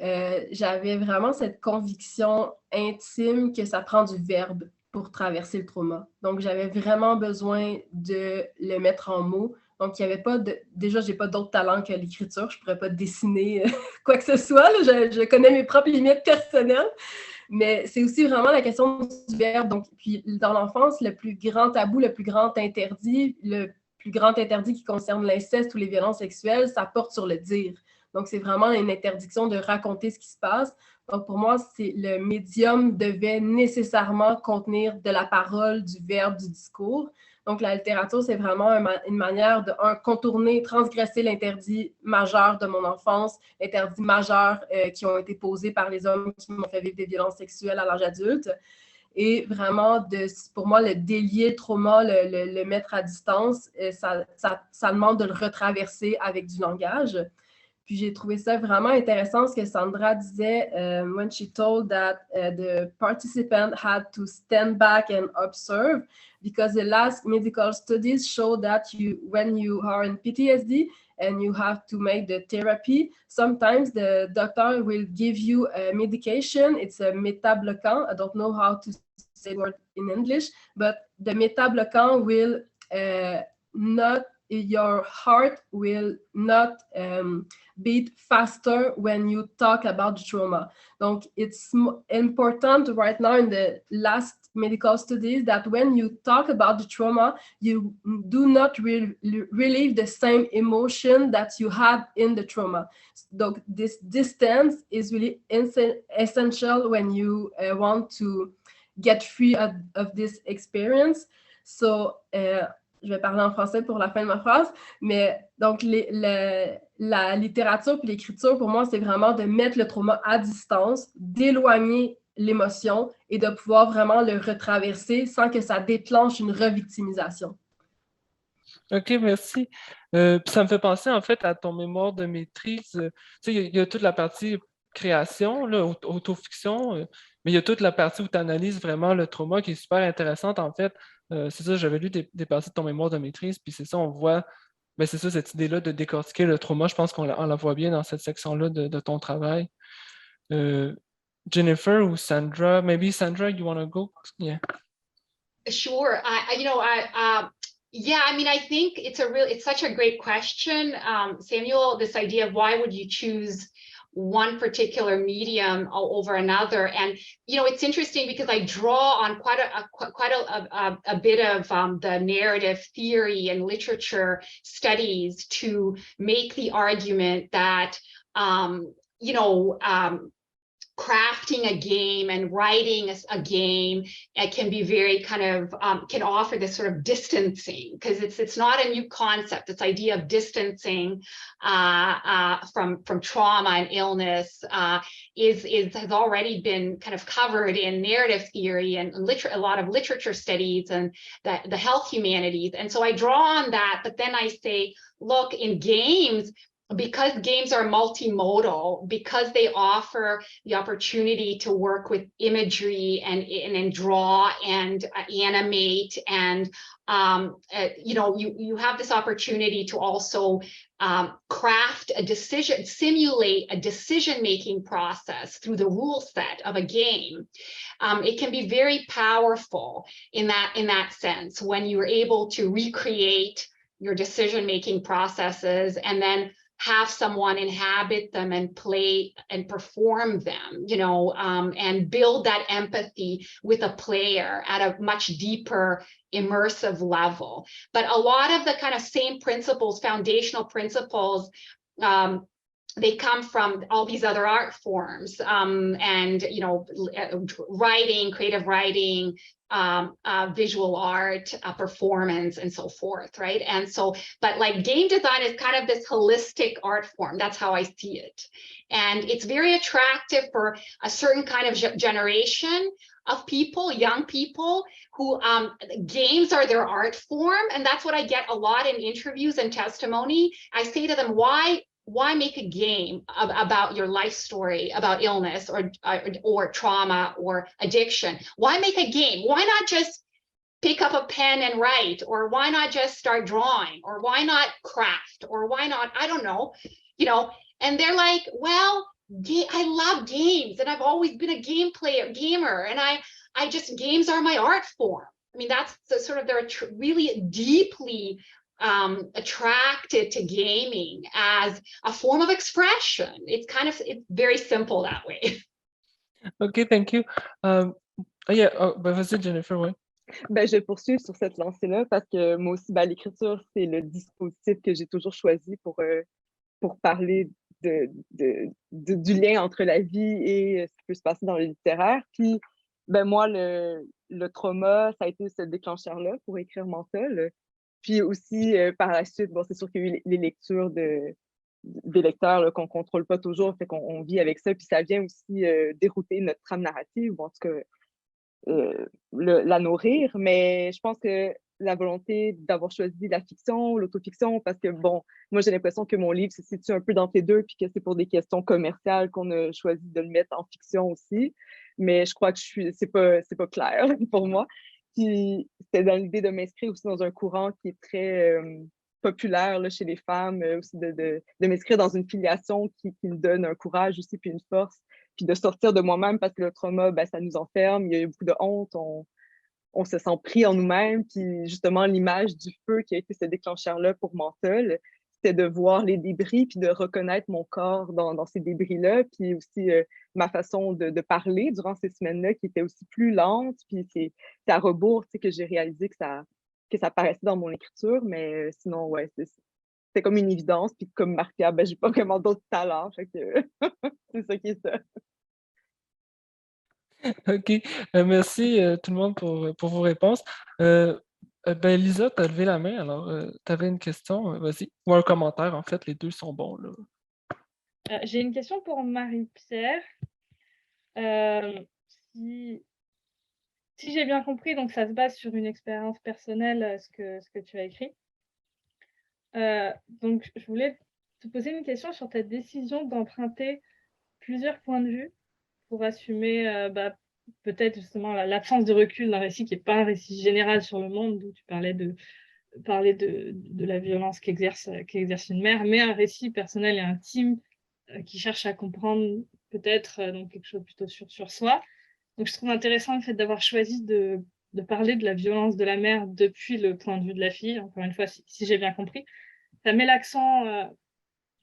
j'avais vraiment cette conviction intime que ça prend du verbe pour traverser le trauma. Donc, j'avais vraiment besoin de le mettre en mots. Donc, il n'y avait pas déjà, je n'ai pas d'autre talent que l'écriture. Je ne pourrais pas dessiner quoi que ce soit. Là. Je connais mes propres limites personnelles. Mais c'est aussi vraiment la question du verbe. Donc, puis, dans l'enfance, le plus grand tabou, le plus grand interdit qui concerne l'inceste ou les violences sexuelles, ça porte sur le dire. Donc, c'est vraiment une interdiction de raconter ce qui se passe. Donc, pour moi, le médium devait nécessairement contenir de la parole, du verbe, du discours. Donc, la littérature, c'est vraiment une manière de contourner, transgresser l'interdit majeur de mon enfance, l'interdit majeur qui ont été posés par les hommes qui m'ont fait vivre des violences sexuelles à l'âge adulte. Et vraiment, pour moi, le délier le trauma, le mettre à distance, ça demande de le retraverser avec du langage. Puis j'ai trouvé ça vraiment intéressant ce que Sandra disait when she told that the participant had to stand back and observe because the last medical studies show that when you are in PTSD and you have to make the therapy, sometimes the doctor will give you a medication. It's a métabloquant. I don't know how to say the word in English, but the métabloquant will not, your heart will not beat faster when you talk about the trauma. Donc, it's important right now in the last medical studies that when you talk about the trauma, you do not relieve the same emotion that you had in the trauma. Donc, this distance is really essential when you want to get free of this experience. So, je vais parler en français pour la fin de ma phrase, mais donc la littérature puis l'écriture, pour moi, c'est vraiment de mettre le trauma à distance, d'éloigner l'émotion et de pouvoir vraiment le retraverser sans que ça déclenche une revictimisation. OK, merci. Puis ça me fait penser en fait à ton mémoire de maîtrise. Tu sais, il y a toute la partie création, là, autofiction, mais il y a toute la partie où tu analyses vraiment le trauma qui est super intéressante en fait. C'est ça, j'avais lu des parties de ton mémoire de maîtrise, puis c'est ça, on voit, ben c'est ça, cette idée-là de décortiquer le trauma, je pense qu'on la voit bien dans cette section-là de ton travail. Jennifer ou Sandra, maybe Sandra, you want to go? Yeah. Sure. Yeah, I mean, I think it's such a great question, Samuel, this idea of why would you choose one particular medium over another. And, you know, it's interesting because I draw on quite a bit of the narrative theory and literature studies to make the argument that, crafting a game and writing a game can be very kind of can offer this sort of distancing, because it's not a new concept. This idea of distancing from trauma and illness has already been kind of covered in narrative theory and a lot of literature studies and the health humanities. And so I draw on that, but then I say, look, in games, because games are multimodal, because they offer the opportunity to work with imagery and draw and animate, and you have this opportunity to also craft a decision, simulate a decision-making process through the rule set of a game. It can be very powerful in that sense when you're able to recreate your decision-making processes and then have someone inhabit them and play and perform them, and build that empathy with a player at a much deeper immersive level. But a lot of the kind of same principles, foundational principles, they come from all these other art forms, and writing, creative writing, visual art, performance, and so forth, right? And so, but like game design is kind of this holistic art form. That's how I see it. And it's very attractive for a certain kind of generation of people, young people, who games are their art form. And that's what I get a lot in interviews and testimony. I say to them, why make a game about your life story, about illness or trauma or addiction? Why make a game? Why not just pick up a pen and write? Or why not just start drawing? Or why not craft? Or why not, I don't know, and they're like, well, I love games and I've always been a gamer. And I just, games are my art form. I mean, that's they're really deeply attracted to gaming as a form of expression. It's very simple that way. OK, thank you. Vas-y, Jennifer, oui. Je vais poursuivre sur cette lancée-là parce que moi aussi, l'écriture, c'est le dispositif que j'ai toujours choisi pour parler du lien entre la vie et ce qui peut se passer dans le littéraire. Puis, ben moi, le trauma, ça a été ce déclencheur-là pour écrire Mental. Puis aussi, par la suite, bon, c'est sûr qu'il y a eu les lectures des lecteurs là, qu'on ne contrôle pas toujours, fait qu'on vit avec ça, puis ça vient aussi dérouter notre trame narrative, ou en tout cas la nourrir. Mais je pense que la volonté d'avoir choisi la fiction, l'autofiction, parce que, bon, moi, j'ai l'impression que mon livre se situe un peu dans les deux, puis que c'est pour des questions commerciales qu'on a choisi de le mettre en fiction aussi. Mais je crois que c'est pas clair pour moi. Puis c'était dans l'idée de m'inscrire aussi dans un courant qui est très populaire là, chez les femmes, aussi de m'inscrire dans une filiation qui me donne un courage aussi, puis une force, puis de sortir de moi-même parce que le trauma, ben, ça nous enferme, il y a beaucoup de honte, on se sent pris en nous-mêmes, puis justement, l'image du feu qui a été ce déclencheur-là pour Mental, c'était de voir les débris, puis de reconnaître mon corps dans ces débris-là, puis aussi ma façon de parler durant ces semaines-là qui était aussi plus lente, puis c'est à rebours, tu sais, que j'ai réalisé que ça paraissait dans mon écriture, mais sinon, ouais, c'est comme une évidence, puis comme Marc-Pierre, ben, j'ai pas vraiment d'autres talents, fait que c'est ça qui est ça. OK. Merci tout le monde pour vos réponses. Ben, Lisa, tu as levé la main, alors tu avais une question, vas-y. Ou un commentaire, en fait, les deux sont bons, là. J'ai une question pour Marie-Pierre. Si j'ai bien compris, donc ça se base sur une expérience personnelle, ce que tu as écrit. Donc, je voulais te poser une question sur ta décision d'emprunter plusieurs points de vue pour assumer peut-être justement l'absence de recul d'un récit qui n'est pas un récit général sur le monde, d'où tu parlais de la violence qu'exerce une mère, mais un récit personnel et intime qui cherche à comprendre peut-être donc quelque chose plutôt sur soi. Donc je trouve intéressant le fait d'avoir choisi de parler de la violence de la mère depuis le point de vue de la fille, encore une fois, si j'ai bien compris. Ça met l'accent,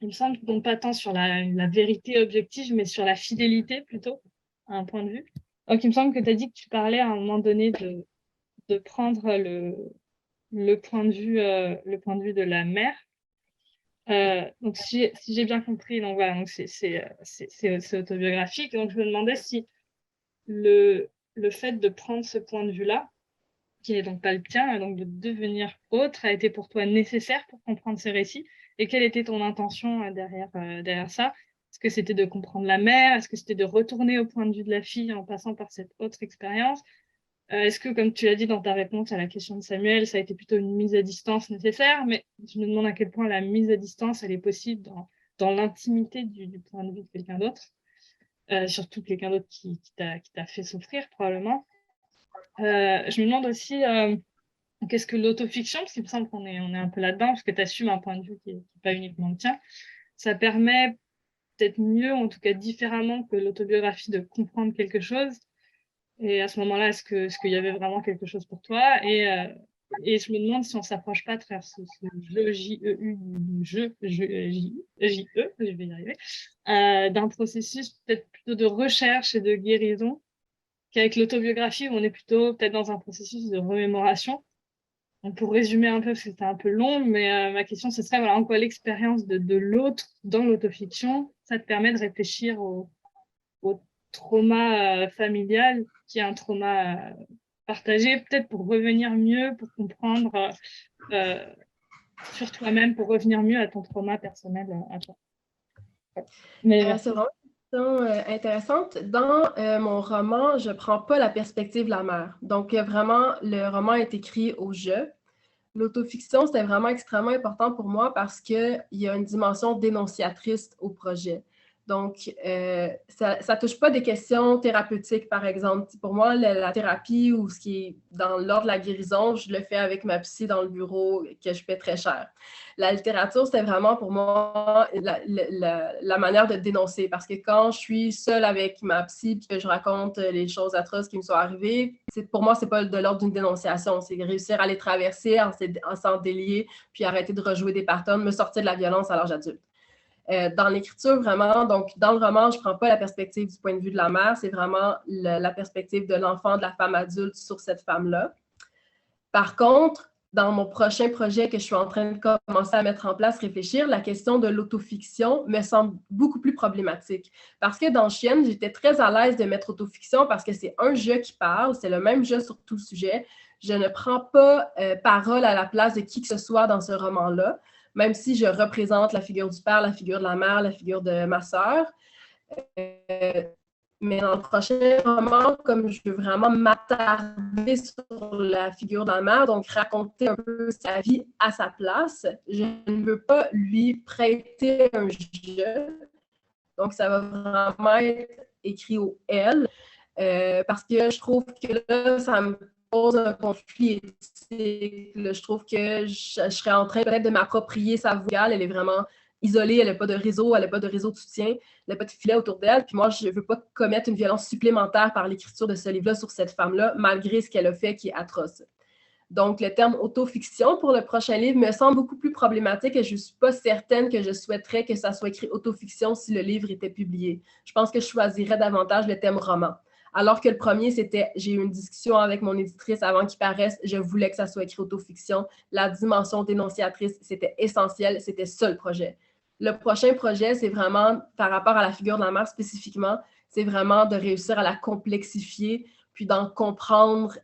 il me semble, non pas tant sur la vérité objective, mais sur la fidélité plutôt, à un point de vue. Donc il me semble que tu as dit que tu parlais à un moment donné de prendre le point de vue de la mère. Donc si j'ai bien compris, donc voilà, donc c'est autobiographique. Donc je me demandais si le fait de prendre ce point de vue-là, qui n'est donc pas le tien, et donc de devenir autre, a été pour toi nécessaire pour comprendre ces récits. Et quelle était ton intention derrière ça? Est-ce que c'était de comprendre la mère? Est-ce que c'était de retourner au point de vue de la fille en passant par cette autre expérience? Est-ce que, comme tu l'as dit dans ta réponse à la question de Samuel, ça a été plutôt une mise à distance nécessaire? Mais je me demande à quel point la mise à distance, elle est possible dans l'intimité du point de vue de quelqu'un d'autre, surtout quelqu'un d'autre qui t'a fait souffrir, probablement. Je me demande aussi qu'est-ce que l'autofiction, parce qu'il me semble qu'on est un peu là-dedans, parce que tu assumes un point de vue qui n'est pas uniquement le tien. Ça permet peut-être mieux, en tout cas différemment que l'autobiographie, de comprendre quelque chose. Et à ce moment-là, est-ce qu'il y avait vraiment quelque chose pour toi? Et je me demande si on ne s'approche pas à travers ce jeu J-E-U, J-E, je vais y arriver, d'un processus peut-être plutôt de recherche et de guérison, qu'avec l'autobiographie, où on est plutôt peut-être dans un processus de remémoration. Donc, pour résumer un peu, parce que c'était un peu long, mais ma question, ce serait, voilà, en quoi l'expérience de l'autre dans l'autofiction, ça te permet de réfléchir au trauma familial, qui est un trauma partagé, peut-être pour revenir mieux, pour comprendre sur toi-même, pour revenir mieux à ton trauma personnel à toi. C'est vraiment une question intéressante. Dans mon roman, je ne prends pas la perspective de la mère. Donc, vraiment, le roman est écrit au jeu. L'autofiction, c'était vraiment extrêmement important pour moi parce qu'il y a une dimension dénonciatrice au projet. Donc, ça ne touche pas des questions thérapeutiques, par exemple. Pour moi, la thérapie ou ce qui est dans l'ordre de la guérison, je le fais avec ma psy dans le bureau que je paie très cher. La littérature, c'était vraiment pour moi la manière de dénoncer parce que quand je suis seule avec ma psy et que je raconte les choses atroces qui me sont arrivées, pour moi, ce n'est pas de l'ordre d'une dénonciation. C'est réussir à les traverser en s'en délier puis arrêter de rejouer des patterns, me sortir de la violence à l'âge adulte. Dans l'écriture, vraiment, donc dans le roman, je ne prends pas la perspective du point de vue de la mère, c'est vraiment la perspective de l'enfant, de la femme adulte sur cette femme-là. Par contre, dans mon prochain projet que je suis en train de commencer à mettre en place, réfléchir, la question de l'autofiction me semble beaucoup plus problématique. Parce que dans Chienne, j'étais très à l'aise de mettre autofiction parce que c'est un jeu qui parle, c'est le même jeu sur tout le sujet. Je ne prends pas parole à la place de qui que ce soit dans ce roman-là, même si je représente la figure du père, la figure de la mère, la figure de ma sœur. Mais dans le prochain roman, comme je veux vraiment m'attarder sur la figure de la mère, donc raconter un peu sa vie à sa place, je ne veux pas lui prêter un jeu. Donc, ça va vraiment être écrit au elle, parce que je trouve que là, ça me pose un conflit éthique. Là, je trouve que je serais en train peut-être de m'approprier sa voix. Elle est vraiment isolée, elle n'a pas de réseau, elle n'a pas de réseau de soutien, elle n'a pas de filet autour d'elle. Puis moi, je ne veux pas commettre une violence supplémentaire par l'écriture de ce livre-là sur cette femme-là, malgré ce qu'elle a fait qui est atroce. Donc, le terme autofiction pour le prochain livre me semble beaucoup plus problématique et je ne suis pas certaine que je souhaiterais que ça soit écrit autofiction si le livre était publié. Je pense que je choisirais davantage le thème roman. Alors que le premier, c'était, j'ai eu une discussion avec mon éditrice avant qu'il paraisse, je voulais que ça soit écrit autofiction. La dimension dénonciatrice, c'était essentiel, c'était ça le projet. Le prochain projet, c'est vraiment, par rapport à la figure de la mère spécifiquement, c'est vraiment de réussir à la complexifier, puis d'en comprendre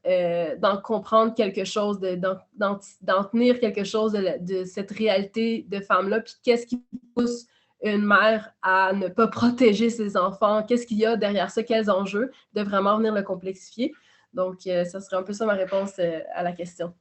quelque chose, d'en tenir quelque chose de cette réalité de femme-là, puis qu'est-ce qui pousse une mère à ne pas protéger ses enfants, qu'est-ce qu'il y a derrière ça, quels enjeux, de vraiment venir le complexifier. Donc, ça serait un peu ça ma réponse à la question.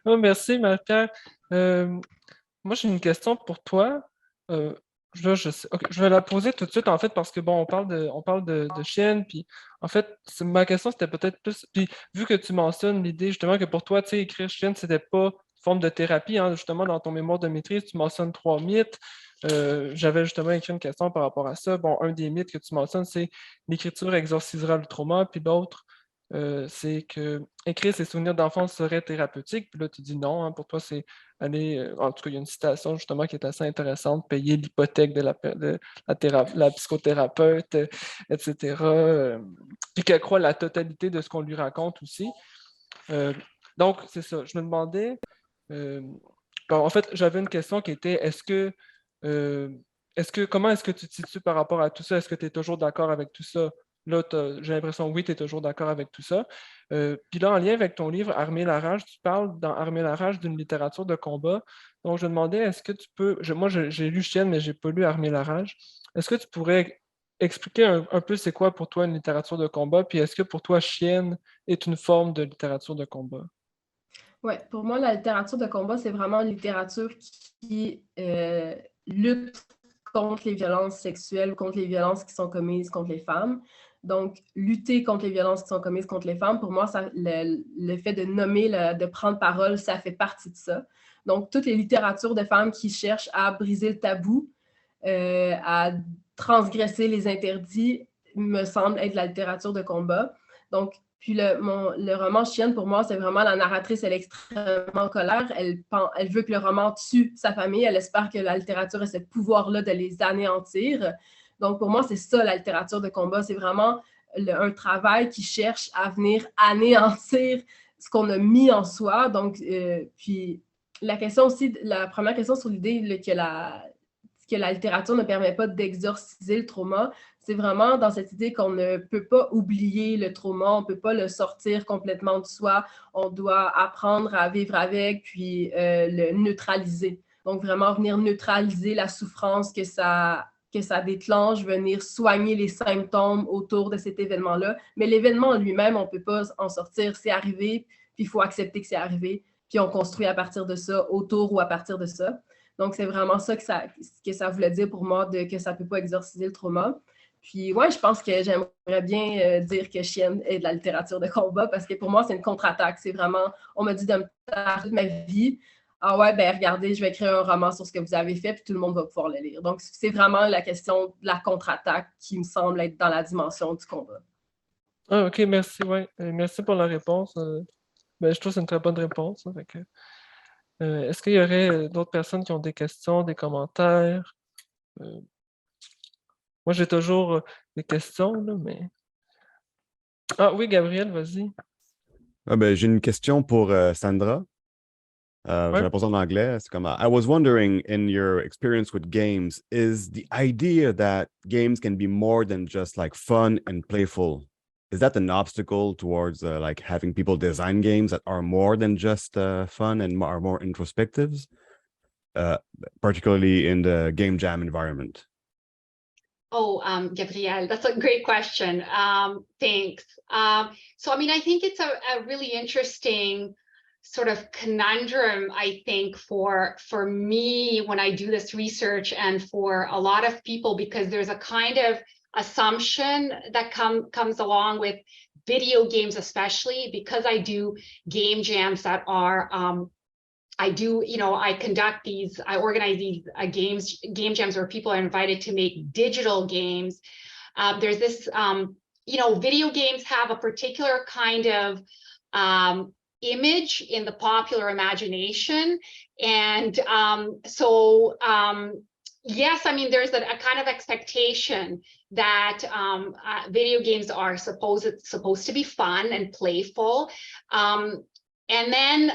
Oh, merci, Marie-Pierre. Moi, j'ai une question pour toi. Je vais la poser tout de suite, en fait, parce que, bon, on parle de Chine, puis, en fait, ma question, c'était peut-être plus... Puis, vu que tu mentionnes l'idée, justement, que pour toi, tu sais, écrire Chine, c'était pas une forme de thérapie, hein, justement, dans ton mémoire de maîtrise, tu mentionnes 3 mythes. J'avais justement écrit une question par rapport à ça. Bon, un des mythes que tu mentionnes, c'est l'écriture exorcisera le trauma, puis l'autre, c'est que écrire ses souvenirs d'enfance serait thérapeutique. Puis là, tu dis non, hein, pour toi, c'est aller. En tout cas, il y a une citation justement qui est assez intéressante, payer l'hypothèque de la psychothérapeute, etc. Puis qu'elle croit la totalité de ce qu'on lui raconte aussi. Donc, c'est ça. Je me demandais. Bon, en fait, j'avais une question qui était comment est-ce que tu te situes par rapport à tout ça? Est-ce que tu es toujours d'accord avec tout ça? Là, j'ai l'impression, oui, tu es toujours d'accord avec tout ça. Puis là, en lien avec ton livre Armer la rage, tu parles dans Armer la rage d'une littérature de combat. Donc, je me demandais, est-ce que tu peux. Moi, j'ai lu Chienne, mais je n'ai pas lu Armer la rage. Est-ce que tu pourrais expliquer un peu c'est quoi pour toi une littérature de combat? Puis est-ce que pour toi, Chienne est une forme de littérature de combat? Oui, pour moi, la littérature de combat, c'est vraiment une littérature qui lutte contre les violences sexuelles, contre les violences qui sont commises contre les femmes. Donc, lutter contre les violences qui sont commises contre les femmes, pour moi, le fait de nommer, de prendre parole, ça fait partie de ça. Donc, toutes les littératures de femmes qui cherchent à briser le tabou, à transgresser les interdits, me semble être la littérature de combat. Donc, puis le roman Chienne, pour moi, c'est vraiment la narratrice, elle est extrêmement en colère. Elle veut que le roman tue sa famille. Elle espère que la littérature ait ce pouvoir-là de les anéantir. Donc, pour moi, c'est ça, la littérature de combat. C'est vraiment un travail qui cherche à venir anéantir ce qu'on a mis en soi. Donc, puis la question aussi, la première question sur l'idée que la littérature ne permet pas d'exorciser le trauma, c'est vraiment dans cette idée qu'on ne peut pas oublier le trauma, on ne peut pas le sortir complètement de soi, on doit apprendre à vivre avec, puis le neutraliser. Donc, vraiment venir neutraliser la souffrance que ça déclenche, venir soigner les symptômes autour de cet événement-là. Mais l'événement lui-même, on ne peut pas en sortir. C'est arrivé, puis il faut accepter que c'est arrivé, puis on construit à partir de ça, autour ou à partir de ça. Donc, c'est vraiment ça que ça voulait dire pour moi, que ça ne peut pas exorciser le trauma. Puis, ouais, je pense que j'aimerais bien dire que Chienne est de la littérature de combat parce que pour moi, c'est une contre-attaque. C'est vraiment, on m'a dit de me taire toute ma vie. Ah ouais, ben regardez, je vais écrire un roman sur ce que vous avez fait, puis tout le monde va pouvoir le lire. Donc, c'est vraiment la question de la contre-attaque qui me semble être dans la dimension du combat. Ah, ok, merci, ouais. Merci pour la réponse. Ben, je trouve que c'est une très bonne réponse. Hein, est-ce qu'il y aurait d'autres personnes qui ont des questions, des commentaires? Moi, j'ai toujours des questions, là, mais... Ah oui, Gabriel, vas-y. Ah ben, j'ai une question pour Sandra. Je vais poser en anglais. C'est comme, I was wondering, in your experience with games, is the idea that games can be more than just like fun and playful, is that an obstacle towards like having people design games that are more than just fun and are more introspectives, particularly in the game jam environment? Oh, Gabrielle, that's a great question. Thanks. So, I mean, I think it's a really interesting sort of conundrum, I think, for me when I do this research and for a lot of people, because there's a kind of assumption that comes along with video games, especially because I do game jams that are I conduct these, I organize these game jams where people are invited to make digital games. There's this, video games have a particular kind of image in the popular imagination. And yes, I mean, there's a kind of expectation that video games are supposed to be fun and playful. And then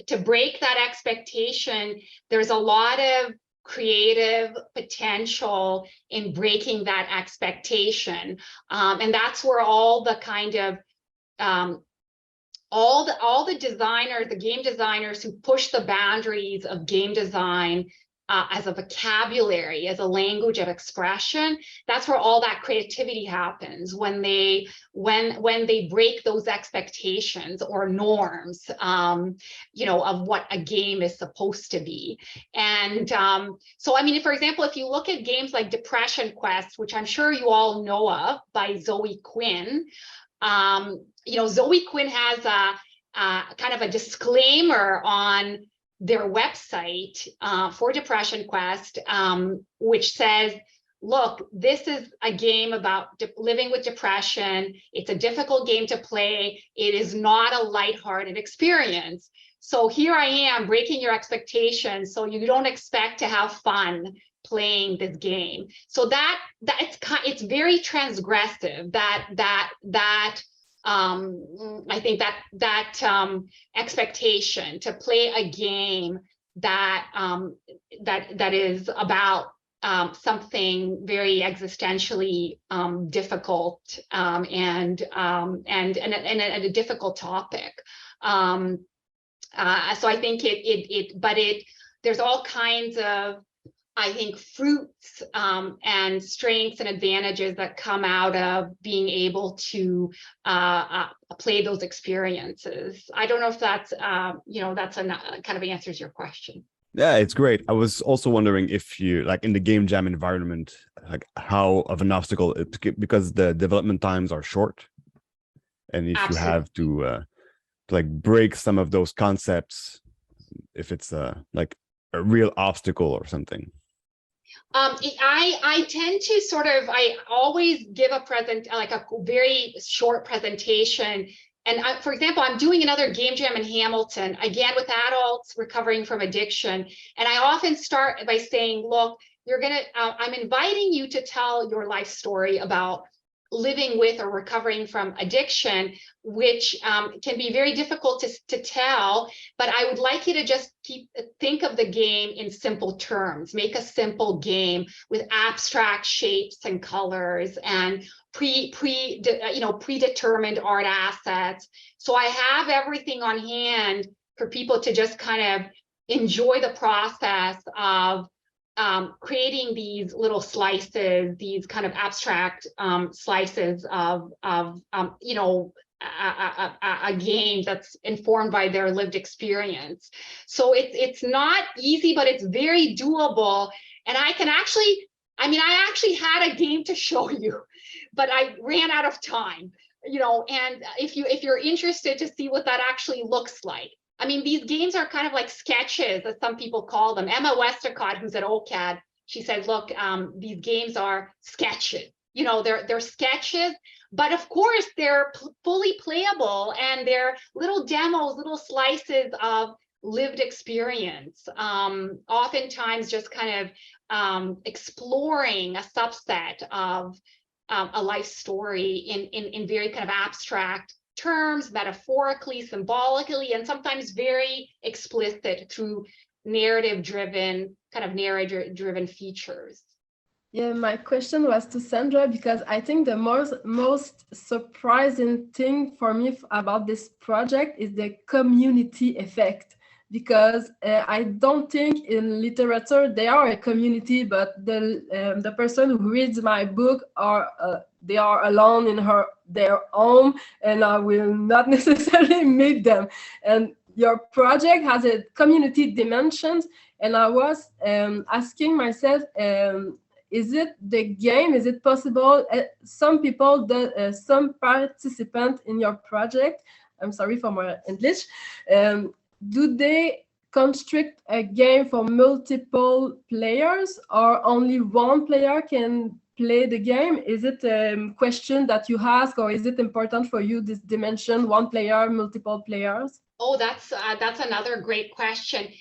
to break that expectation, there's a lot of creative potential in breaking that expectation. And that's where all the kind of all the designers, the game designers who push the boundaries of game design as a vocabulary, as a language of expression, that's where all that creativity happens, when they break those expectations or norms, of what a game is supposed to be. And so, I mean, for example, if you look at games like Depression Quest, which I'm sure you all know of, by Zoe Quinn, Zoe Quinn has a kind of a disclaimer on their website for Depression Quest, which says, look, this is a game about living with depression. It's a difficult game to play. It is not a lighthearted experience. So here I am breaking your expectations, so you don't expect to have fun playing this game. So it's very transgressive, I think that expectation to play a game that is about something very existentially difficult and a difficult topic. So I think there's all kinds of, I think, fruits and strengths and advantages that come out of being able to play those experiences. I don't know if that's, that's kind of answers your question. Yeah, it's great. I was also wondering if you, like, in the game jam environment, like how of an obstacle because the development times are short, and if Absolutely. you have to like break some of those concepts, if it's like a real obstacle or something. I tend to I always give a very short presentation. And for example, I'm doing another game jam in Hamilton, again, with adults recovering from addiction. And I often start by saying, look, I'm inviting you to tell your life story about living with or recovering from addiction, which can be very difficult to tell, but I would like you to just think of the game in simple terms. Make a simple game with abstract shapes and colors and predetermined art assets. So I have everything on hand for people to just kind of enjoy the process of creating these little slices, these kind of abstract slices of a game that's informed by their lived experience. So it's not easy, but it's very doable. And I actually had a game to show you, but I ran out of time, and if you're interested to see what that actually looks like. I mean, these games are kind of like sketches, as some people call them. Emma Westercott, who's at OCAD, she said, look, these games are sketches. They're sketches, but of course they're fully playable, and they're little demos, little slices of lived experience. Oftentimes just kind of exploring a subset of a life story in very kind of abstract terms, metaphorically, symbolically, and sometimes very explicit through narrative-driven features. Yeah, my question was to Sandra because I think the most surprising thing for me about this project is the community effect. Because I don't think in literature they are a community, but the person who reads my book they are alone in their home, and I will not necessarily meet them. And your project has a community dimension, and I was asking myself. Is it the game? Is it possible? Some people, some participants in your project, I'm sorry for my English, do they construct a game for multiple players or only one player can play the game? Is it a question that you ask, or is it important for you, this dimension, one player, multiple players? Oh, that's another great question.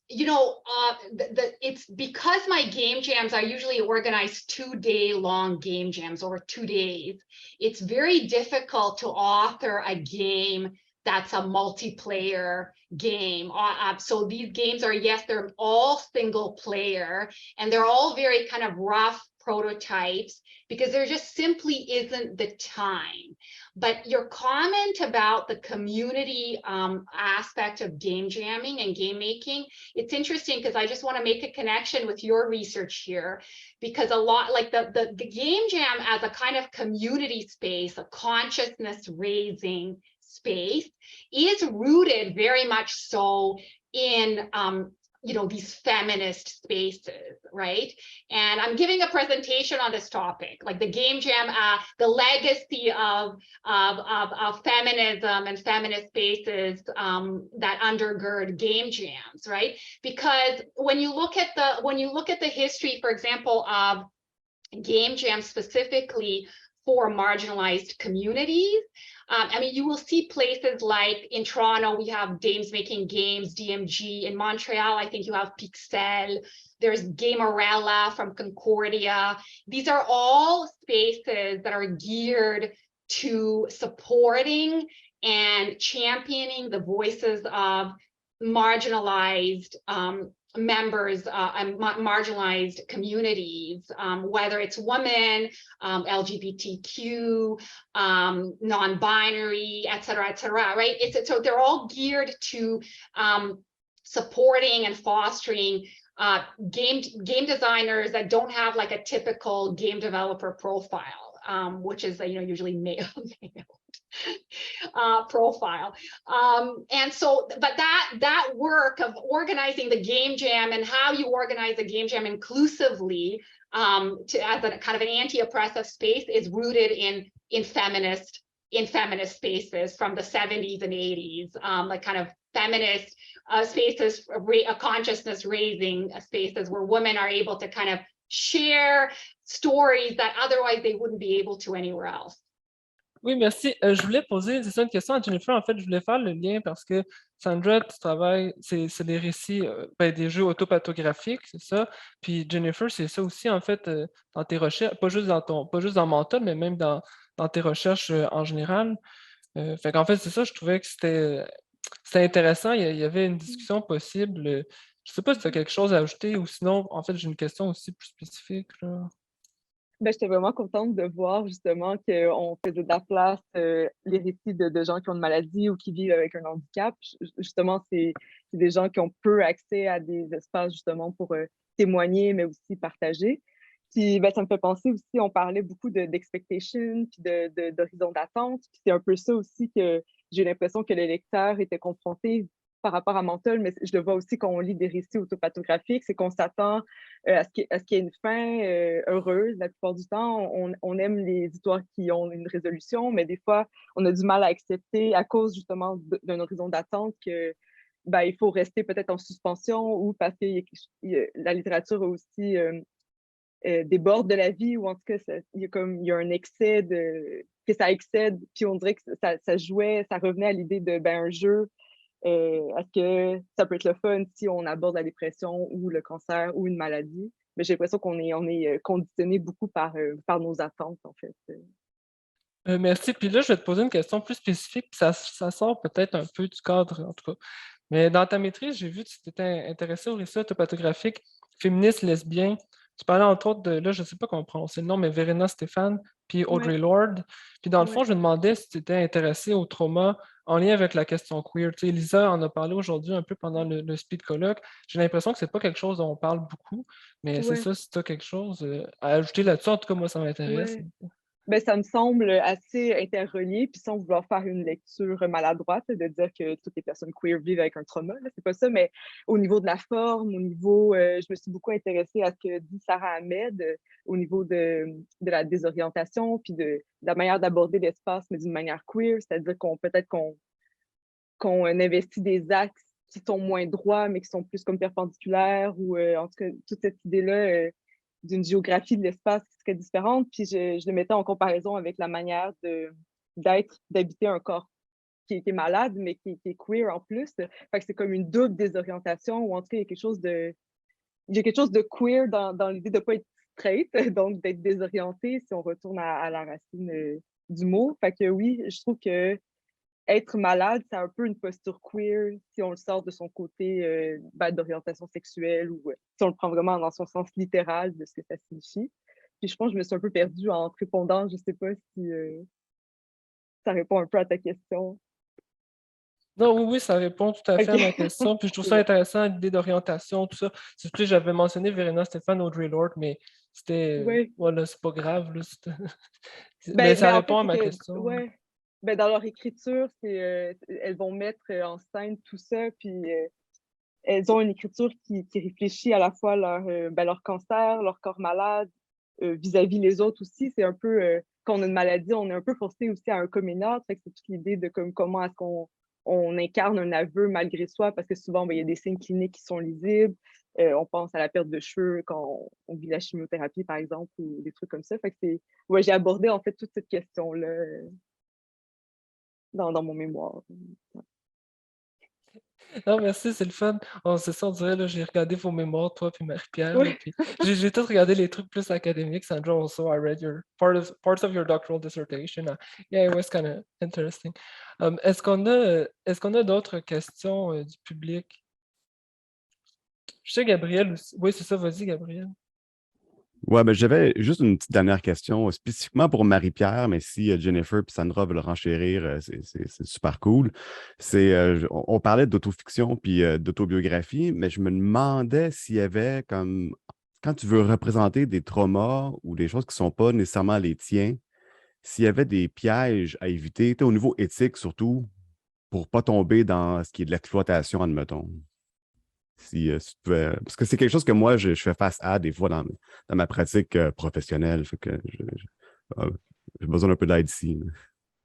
It's because my game jams are usually organized 2-day long game jams over 2 days. It's very difficult to author a game that's a multiplayer game. So these games are, yes, they're all single player, and they're all very kind of rough prototypes because there just simply isn't the time. But your comment about the community aspect of game jamming and game making, it's interesting because I just want to make a connection with your research here, because a lot like the game jam as a kind of community space, a consciousness raising space, is rooted very much so in these feminist spaces, right? And I'm giving a presentation on this topic, like the game jam, the legacy of feminism and feminist spaces that undergird game jams, right? Because when you look at the history, for example, of game jams specifically for marginalized communities, you will see places like in Toronto, we have Dames Making Games, DMG. In Montreal, I think you have Pixel. There's Gamerella from Concordia. These are all spaces that are geared to supporting and championing the voices of marginalized members and marginalized communities, whether it's women, LGBTQ, non-binary, et cetera, right? So they're all geared to supporting and fostering game designers that don't have like a typical game developer profile, which is usually male. Profile. And so, but that work of organizing the game jam and how you organize a game jam inclusively as a kind of an anti-oppressive space is rooted in feminist spaces from the 70s and 80s, like kind of feminist spaces, consciousness raising spaces where women are able to kind of share stories that otherwise they wouldn't be able to anywhere else. Oui, merci. Je voulais poser, c'est ça, une question à Jennifer. En fait, je voulais faire le lien parce que Sandra, tu travailles, c'est des récits, des jeux autopathographiques, c'est ça. Puis Jennifer, c'est ça aussi, en fait, dans tes recherches, pas juste dans Mental, mais même dans tes recherches en général. Fait qu'en fait, c'est ça, je trouvais que c'était intéressant. Il y avait une discussion possible. Je sais pas si tu as quelque chose à ajouter ou sinon, en fait, j'ai une question aussi plus spécifique, là. J'étais vraiment contente de voir justement qu'on faisait de la place les récits de gens qui ont une maladie ou qui vivent avec un handicap. Justement, c'est des gens qui ont peu accès à des espaces justement pour témoigner, mais aussi partager. Puis ça me fait penser aussi, on parlait beaucoup d'expectation, puis d'horizon d'attente. Puis c'est un peu ça aussi que j'ai l'impression que les lecteurs étaient confrontés par rapport à Mental, mais je le vois aussi quand on lit des récits autopathographiques, c'est qu'on s'attend à ce qu'il y ait une fin heureuse. La plupart du temps, on aime les histoires qui ont une résolution, mais des fois, on a du mal à accepter à cause justement d'un horizon d'attente que il faut rester peut-être en suspension ou parce que la littérature a aussi déborde de la vie, ou en tout cas, il y a un excès que ça excède, puis on dirait que ça jouait, ça revenait à l'idée de un jeu. Est-ce que ça peut être le fun si on aborde la dépression ou le cancer ou une maladie? Mais j'ai l'impression qu'on est conditionné beaucoup par nos attentes, en fait. Merci. Puis là, je vais te poser une question plus spécifique, puis ça sort peut-être un peu du cadre, en tout cas. Mais dans ta maîtrise, j'ai vu que tu t'étais intéressé au récit autopathographique féministe, lesbien. Tu parlais entre autres de, là, je ne sais pas comment prononcer le nom, mais Verena Stéphane, puis Audre Ouais, Lorde. Puis dans le fond, ouais. je me demandais si tu étais intéressé au trauma en lien avec la question queer. Tu sais, Lisa en a parlé aujourd'hui un peu pendant le speed colloque. J'ai l'impression que c'est pas quelque chose dont on parle beaucoup, mais c'est Ouais, ça, si tu as quelque chose à ajouter là-dessus, en tout cas, moi, ça m'intéresse. ouais. Ben, ça me semble assez interrelié, puis sans vouloir faire une lecture maladroite, de dire que toutes les personnes queer vivent avec un trauma, là, c'est pas ça, mais au niveau de la forme, au niveau, je me suis beaucoup intéressée à ce que dit Sarah Ahmed, au niveau de la désorientation, puis de la manière d'aborder l'espace, mais d'une manière queer, c'est-à-dire qu'on peut-être qu'on investit des axes qui sont moins droits, mais qui sont plus comme perpendiculaires, ou en tout cas, toute cette idée-là d'une géographie de l'espace qui serait différente. Puis je le mettais en comparaison avec la manière d'habiter un corps qui est malade, mais qui est queer en plus. Fait que c'est comme une double désorientation, ou en tout cas, il y a quelque chose de queer dans l'idée de ne pas être straight, donc d'être désorienté si on retourne à la racine du mot. Fait que oui, je trouve que être malade, c'est un peu une posture queer si on le sort de son côté d'orientation sexuelle ou si on le prend vraiment dans son sens littéral de ce que ça signifie. Puis je pense que je me suis un peu perdue en te répondant. Je sais pas si ça répond un peu à ta question. Non, oui, oui, ça répond tout à fait à ma OK. question. Puis je trouve C'est ça bon. intéressant, l'idée d'orientation, tout ça. C'est plus, j'avais mentionné Verena Stéphane, Audre Lorde, mais c'était. Oui. Voilà, c'est pas grave, là. Mais ça Ben, en répond fait, à c'est ma que, question. ouais. Ben, dans leur écriture, elles vont mettre en scène tout ça, puis elles ont une écriture qui réfléchit à la fois leur cancer, leur corps malade, vis-à-vis les autres aussi. C'est un peu, quand on a une maladie, on est un peu forcé aussi à un coming out. Fait que c'est toute l'idée de comment est-ce qu'on incarne un aveu malgré soi, parce que souvent, ben, il y a des signes cliniques qui sont lisibles. On pense à la perte de cheveux quand on vit la chimiothérapie, par exemple, ou des trucs comme ça. Fait que ouais, j'ai abordé en fait toute cette question-là dans mon mémoire. Non, merci, c'est le fun. C'est ça, on dirait, là, j'ai regardé vos mémoires, toi puis Marie-Pierre, là, Oui, puis j'ai tout regardé les trucs plus académiques. Sandra, also, I read your parts of your doctoral dissertation. Yeah, it was kind of interesting. Est-ce qu'on a d'autres questions du public? Je sais, Gabriel aussi. Oui, c'est ça, vas-y, Gabriel. Ouais, ben j'avais juste une petite dernière question spécifiquement pour Marie-Pierre, mais si Jennifer et Sandra veulent renchérir, c'est super cool. On parlait d'autofiction puis d'autobiographie, mais je me demandais s'il y avait comme quand tu veux représenter des traumas ou des choses qui ne sont pas nécessairement les tiens, s'il y avait des pièges à éviter, tu sais, au niveau éthique surtout, pour pas tomber dans ce qui est de l'exploitation, admettons. Si tu pouvais- Parce que c'est quelque chose que moi, je fais face à des fois dans ma pratique professionnelle. Fait que euh, j'ai besoin d'un peu d'aide ici.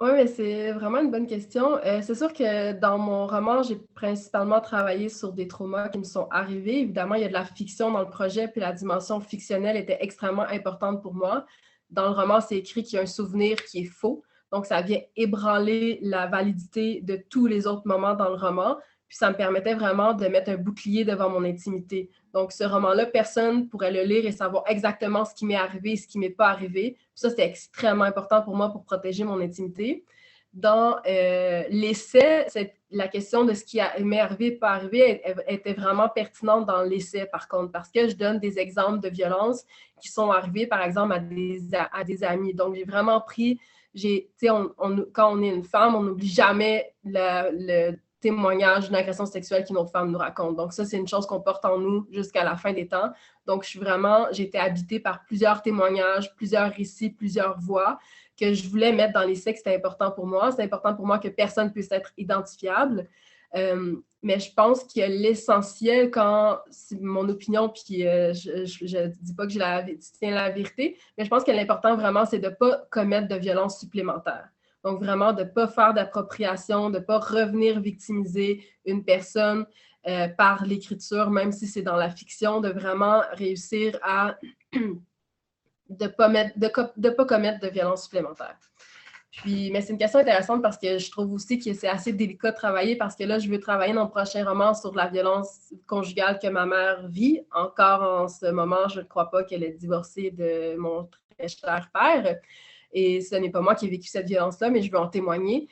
Oui, mais c'est vraiment une bonne question. C'est sûr que dans mon roman, j'ai principalement travaillé sur des traumas qui me sont arrivés. Évidemment, il y a de la fiction dans le projet, puis la dimension fictionnelle était extrêmement importante pour moi. Dans le roman, c'est écrit qu'il y a un souvenir qui est faux. Donc, ça vient ébranler la validité de tous les autres moments dans le roman. Puis ça me permettait vraiment de mettre un bouclier devant mon intimité. Donc, ce roman-là, personne pourrait le lire et savoir exactement ce qui m'est arrivé et ce qui ne m'est pas arrivé. Puis ça, c'était extrêmement important pour moi pour protéger mon intimité. Dans l'essai, la question de ce qui m'est arrivé et pas arrivé était vraiment pertinente dans l'essai, par contre, parce que je donne des exemples de violences qui sont arrivées, par exemple, à des amis. Donc, j'ai vraiment pris, quand on est une femme, on n'oublie jamais le témoignage d'une agression sexuelle qu'une autre femme nous raconte. Donc, ça, c'est une chose qu'on porte en nous jusqu'à la fin des temps. Donc, j'ai été habitée par plusieurs témoignages, plusieurs récits, plusieurs voix que je voulais mettre dans l'essai, que c'était important pour moi. C'est important pour moi que personne puisse être identifiable. Mais je pense que l'essentiel, c'est mon opinion, puis je ne dis pas que je tiens la vérité, mais je pense que l'important vraiment, c'est de ne pas commettre de violence supplémentaire. Donc, vraiment, de ne pas faire d'appropriation, de ne pas revenir victimiser une personne par l'écriture, même si c'est dans la fiction, de vraiment réussir à de ne pas commettre de violence supplémentaire. Puis, mais c'est une question intéressante parce que je trouve aussi que c'est assez délicat de travailler parce que là, je veux travailler dans le prochain roman sur la violence conjugale que ma mère vit. Encore en ce moment, je ne crois pas qu'elle est divorcée de mon très cher père. et ce n'est pas moi qui ai vécu cette violence-là, mais je veux en témoigner.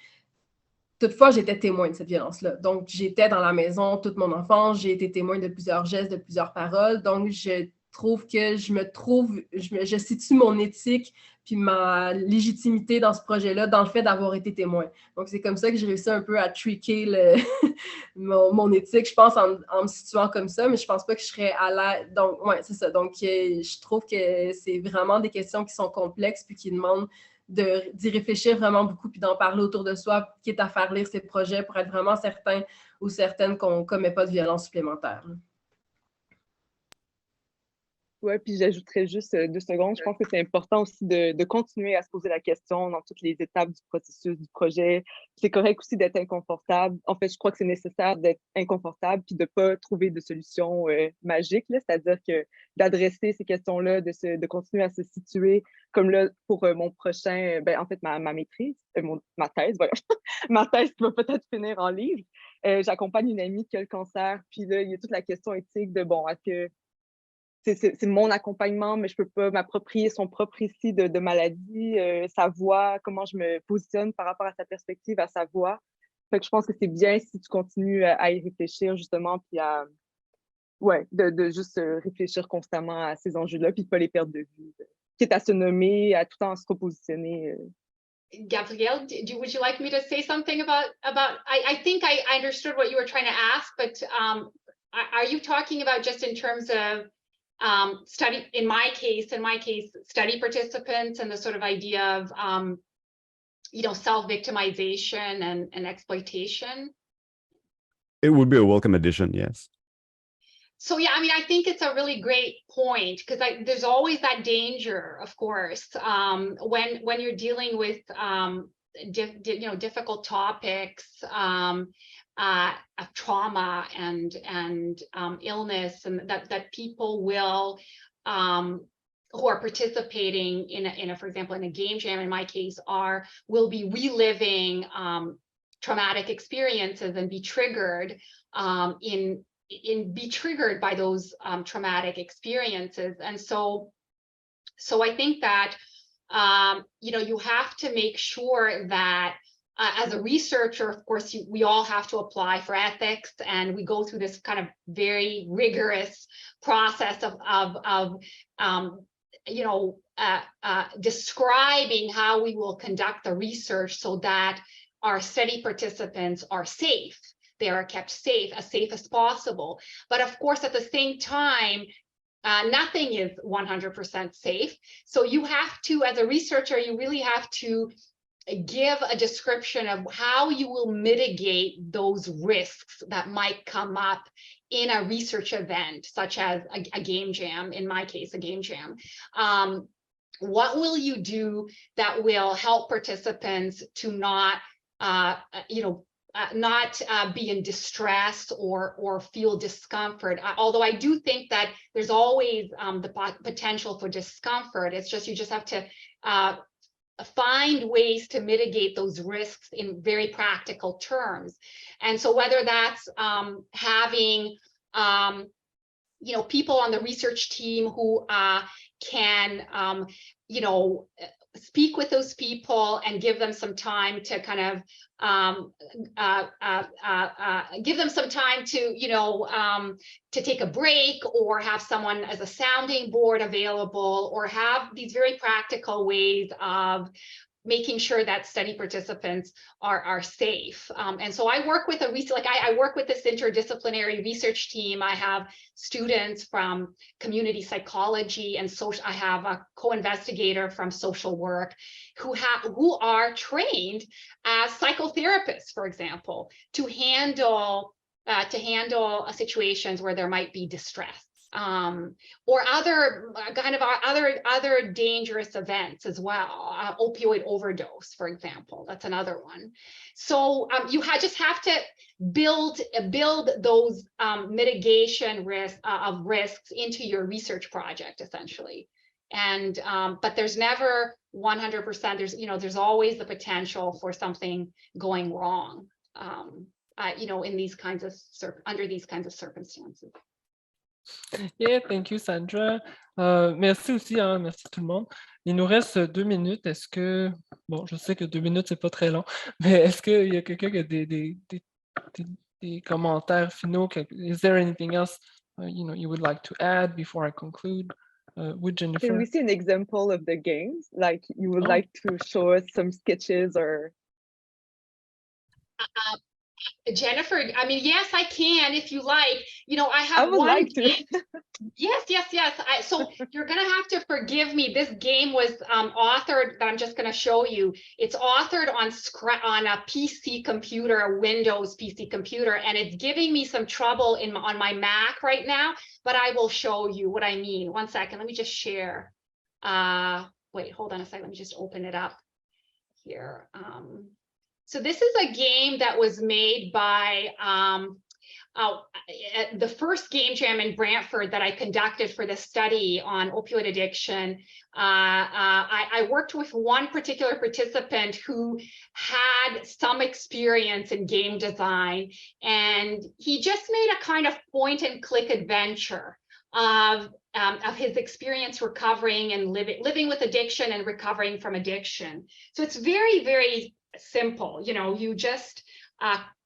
Toutefois, j'étais témoin de cette violence-là. Donc, j'étais dans la maison toute mon enfance, j'ai été témoin de plusieurs gestes, de plusieurs paroles. Donc, je trouve que je situe mon éthique puis ma légitimité dans ce projet-là dans le fait d'avoir été témoin. Donc, c'est comme ça que j'ai réussi un peu à tricker mon éthique, je pense, en me situant comme ça, mais je pense pas que je serais à l'aise. Donc, ouais, c'est ça. Donc, je trouve que c'est vraiment des questions qui sont complexes puis qui demandent d'y réfléchir vraiment beaucoup puis d'en parler autour de soi, quitte à faire lire ces projets pour être vraiment certain ou certaine qu'on ne commet pas de violence supplémentaire. Ouais, puis j'ajouterais juste 2 secondes. Je pense que c'est important aussi de continuer à se poser la question dans toutes les étapes du processus, du projet. C'est correct aussi d'être inconfortable. En fait, je crois que c'est nécessaire d'être inconfortable puis de ne pas trouver de solution magique, c'est-à-dire que d'adresser ces questions-là, de continuer à se situer, comme là, pour mon prochain, en fait, ma maîtrise, ma thèse, voilà. Ma thèse qui va peut-être finir en livre. J'accompagne une amie qui a le cancer, puis là, il y a toute la question éthique de, bon, est-ce que c'est mon accompagnement, mais je peux pas m'approprier son propre récit de maladie, sa voix, comment je me positionne par rapport à sa perspective, à sa voix. Fait que je pense que c'est bien si tu continues à y réfléchir justement, puis de juste réfléchir constamment à ces enjeux-là, puis de pas les perdre de vue. Quitte à se nommer, à tout le temps se repositionner. Gabrielle, would you like me to say something about I think I understood what you were trying to ask, but are you talking about just in terms of study, in my case, study participants and the sort of idea of, self-victimization and exploitation? It would be a welcome addition, yes. So yeah, I mean, I think it's a really great point because there's always that danger, of course, when you're dealing with difficult topics of trauma and illness, and that people will who are participating in a, for example, in a game jam, in my case, will be reliving traumatic experiences and be triggered be triggered by those traumatic experiences. And so I think that you have to make sure that as a researcher, of course, we all have to apply for ethics, and we go through this kind of very rigorous process of describing how we will conduct the research so that our study participants are safe. They are kept safe as possible. But of course, at the same time, nothing is 100% safe. So you have to, as a researcher, you really have to give a description of how you will mitigate those risks that might come up in a research event, such as a game jam, in my case, a game jam. What will you do that will help participants to not, be in distress or feel discomfort? Although I do think that there's always the potential for discomfort. It's just, you just have to find ways to mitigate those risks in very practical terms. And so whether that's having people on the research team who can speak with those people and give them some time to kind of give them some time to take a break, or have someone as a sounding board available, or have these very practical ways of making sure that study participants are safe. And so I work with I work with this interdisciplinary research team. I have students from community psychology and social. I have a co-investigator from social work who are trained as psychotherapists, for example, to handle situations where there might be distress. Or other dangerous events as well. Opioid overdose, for example, that's another one. So you just have to build those mitigation risks into your research project, essentially. And but there's never 100%. There's always the potential for something going wrong. In these kinds of under these kinds of circumstances. Yeah, thank you, Sandra. Merci aussi, hein, merci tout le monde. Il nous reste 2 minutes. Est-ce que, bon, je sais que 2 minutes, c'est pas très long, mais est-ce qu'il y a quelqu'un qui a des commentaires finaux? Is there anything else, you would like to add before I conclude with Can Jennifer? we see an example of the games? Like you would Oh. like to show us some sketches or? Jennifer, I mean, yes, I can if you like. I have I would one like to. game. Yes. So you're gonna have to forgive me. This game was authored. That I'm just gonna show you. It's authored on a PC computer, a Windows PC computer, and it's giving me some trouble on my Mac right now. But I will show you what I mean. One second. Let me just share. Wait, hold on a second. Let me just open it up here. So this is a game that was made by the first game jam in Brantford that I conducted for the study on opioid addiction. I worked with one particular participant who had some experience in game design, and he just made a kind of point and click adventure of his experience recovering and living with addiction and recovering from addiction. So it's very, very simple. You just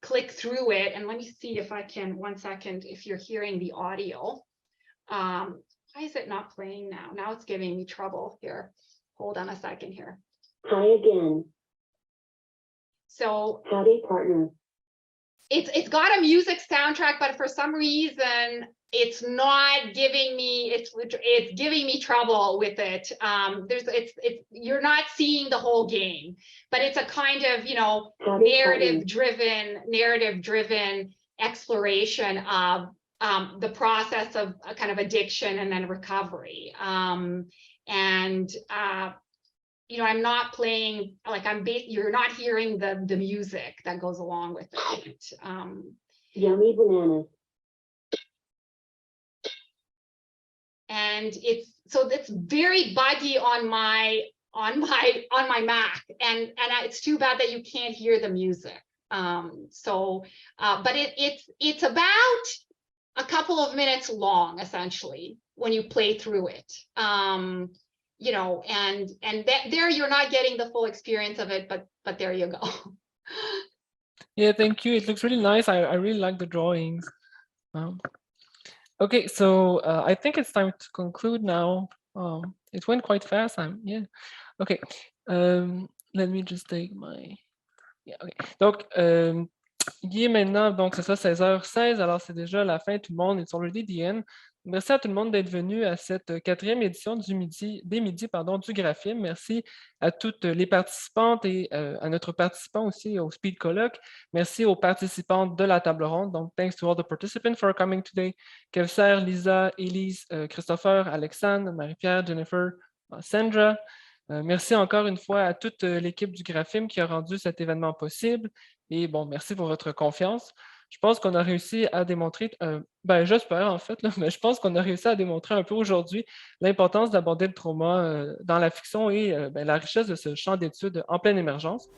click through it, and let me see if I can, one second, if you're hearing the audio. Why is it not playing now? Now it's giving me trouble here. Hold on a second here. Try again. So Howdy, partner. it's got a music soundtrack, but for some reason it's not giving me, it's giving me trouble with it. You're not seeing the whole game, but it's a kind of, narrative driven exploration of the process of a kind of addiction and then recovery. I'm not playing, like you're not hearing the music that goes along with it. Yummy bananas. And it's very buggy on my Mac, and it's too bad that you can't hear the music. But it's about a couple of minutes long, essentially, when you play through it. And there you're not getting the full experience of it, but there you go. Yeah, thank you. It looks really nice. I really like the drawings. Okay, so I think it's time to conclude now. It went quite fast. Yeah. Okay. Let me just take my. Yeah. Okay. Donc, il est maintenant, donc c'est ça, 16h16. Alors, c'est déjà la fin. Tout le monde, it's already the end. Merci à tout le monde d'être venu à cette 4e édition des midis du Graphime. Merci à toutes les participantes et à notre participant aussi au Speed Colloque. Merci aux participantes de la table ronde. Donc, thanks to all the participants for coming today. Kevser, Lisa, Elise, Christopher, Alexandre, Marie-Pierre, Jennifer, Sandra. Merci encore une fois à toute l'équipe du Graphime qui a rendu cet événement possible. Et bon, merci pour votre confiance. Je pense qu'on a réussi à démontrer, j'espère en fait, mais je pense qu'on a réussi à démontrer un peu aujourd'hui l'importance d'aborder le trauma dans la fiction et la richesse de ce champ d'études en pleine émergence.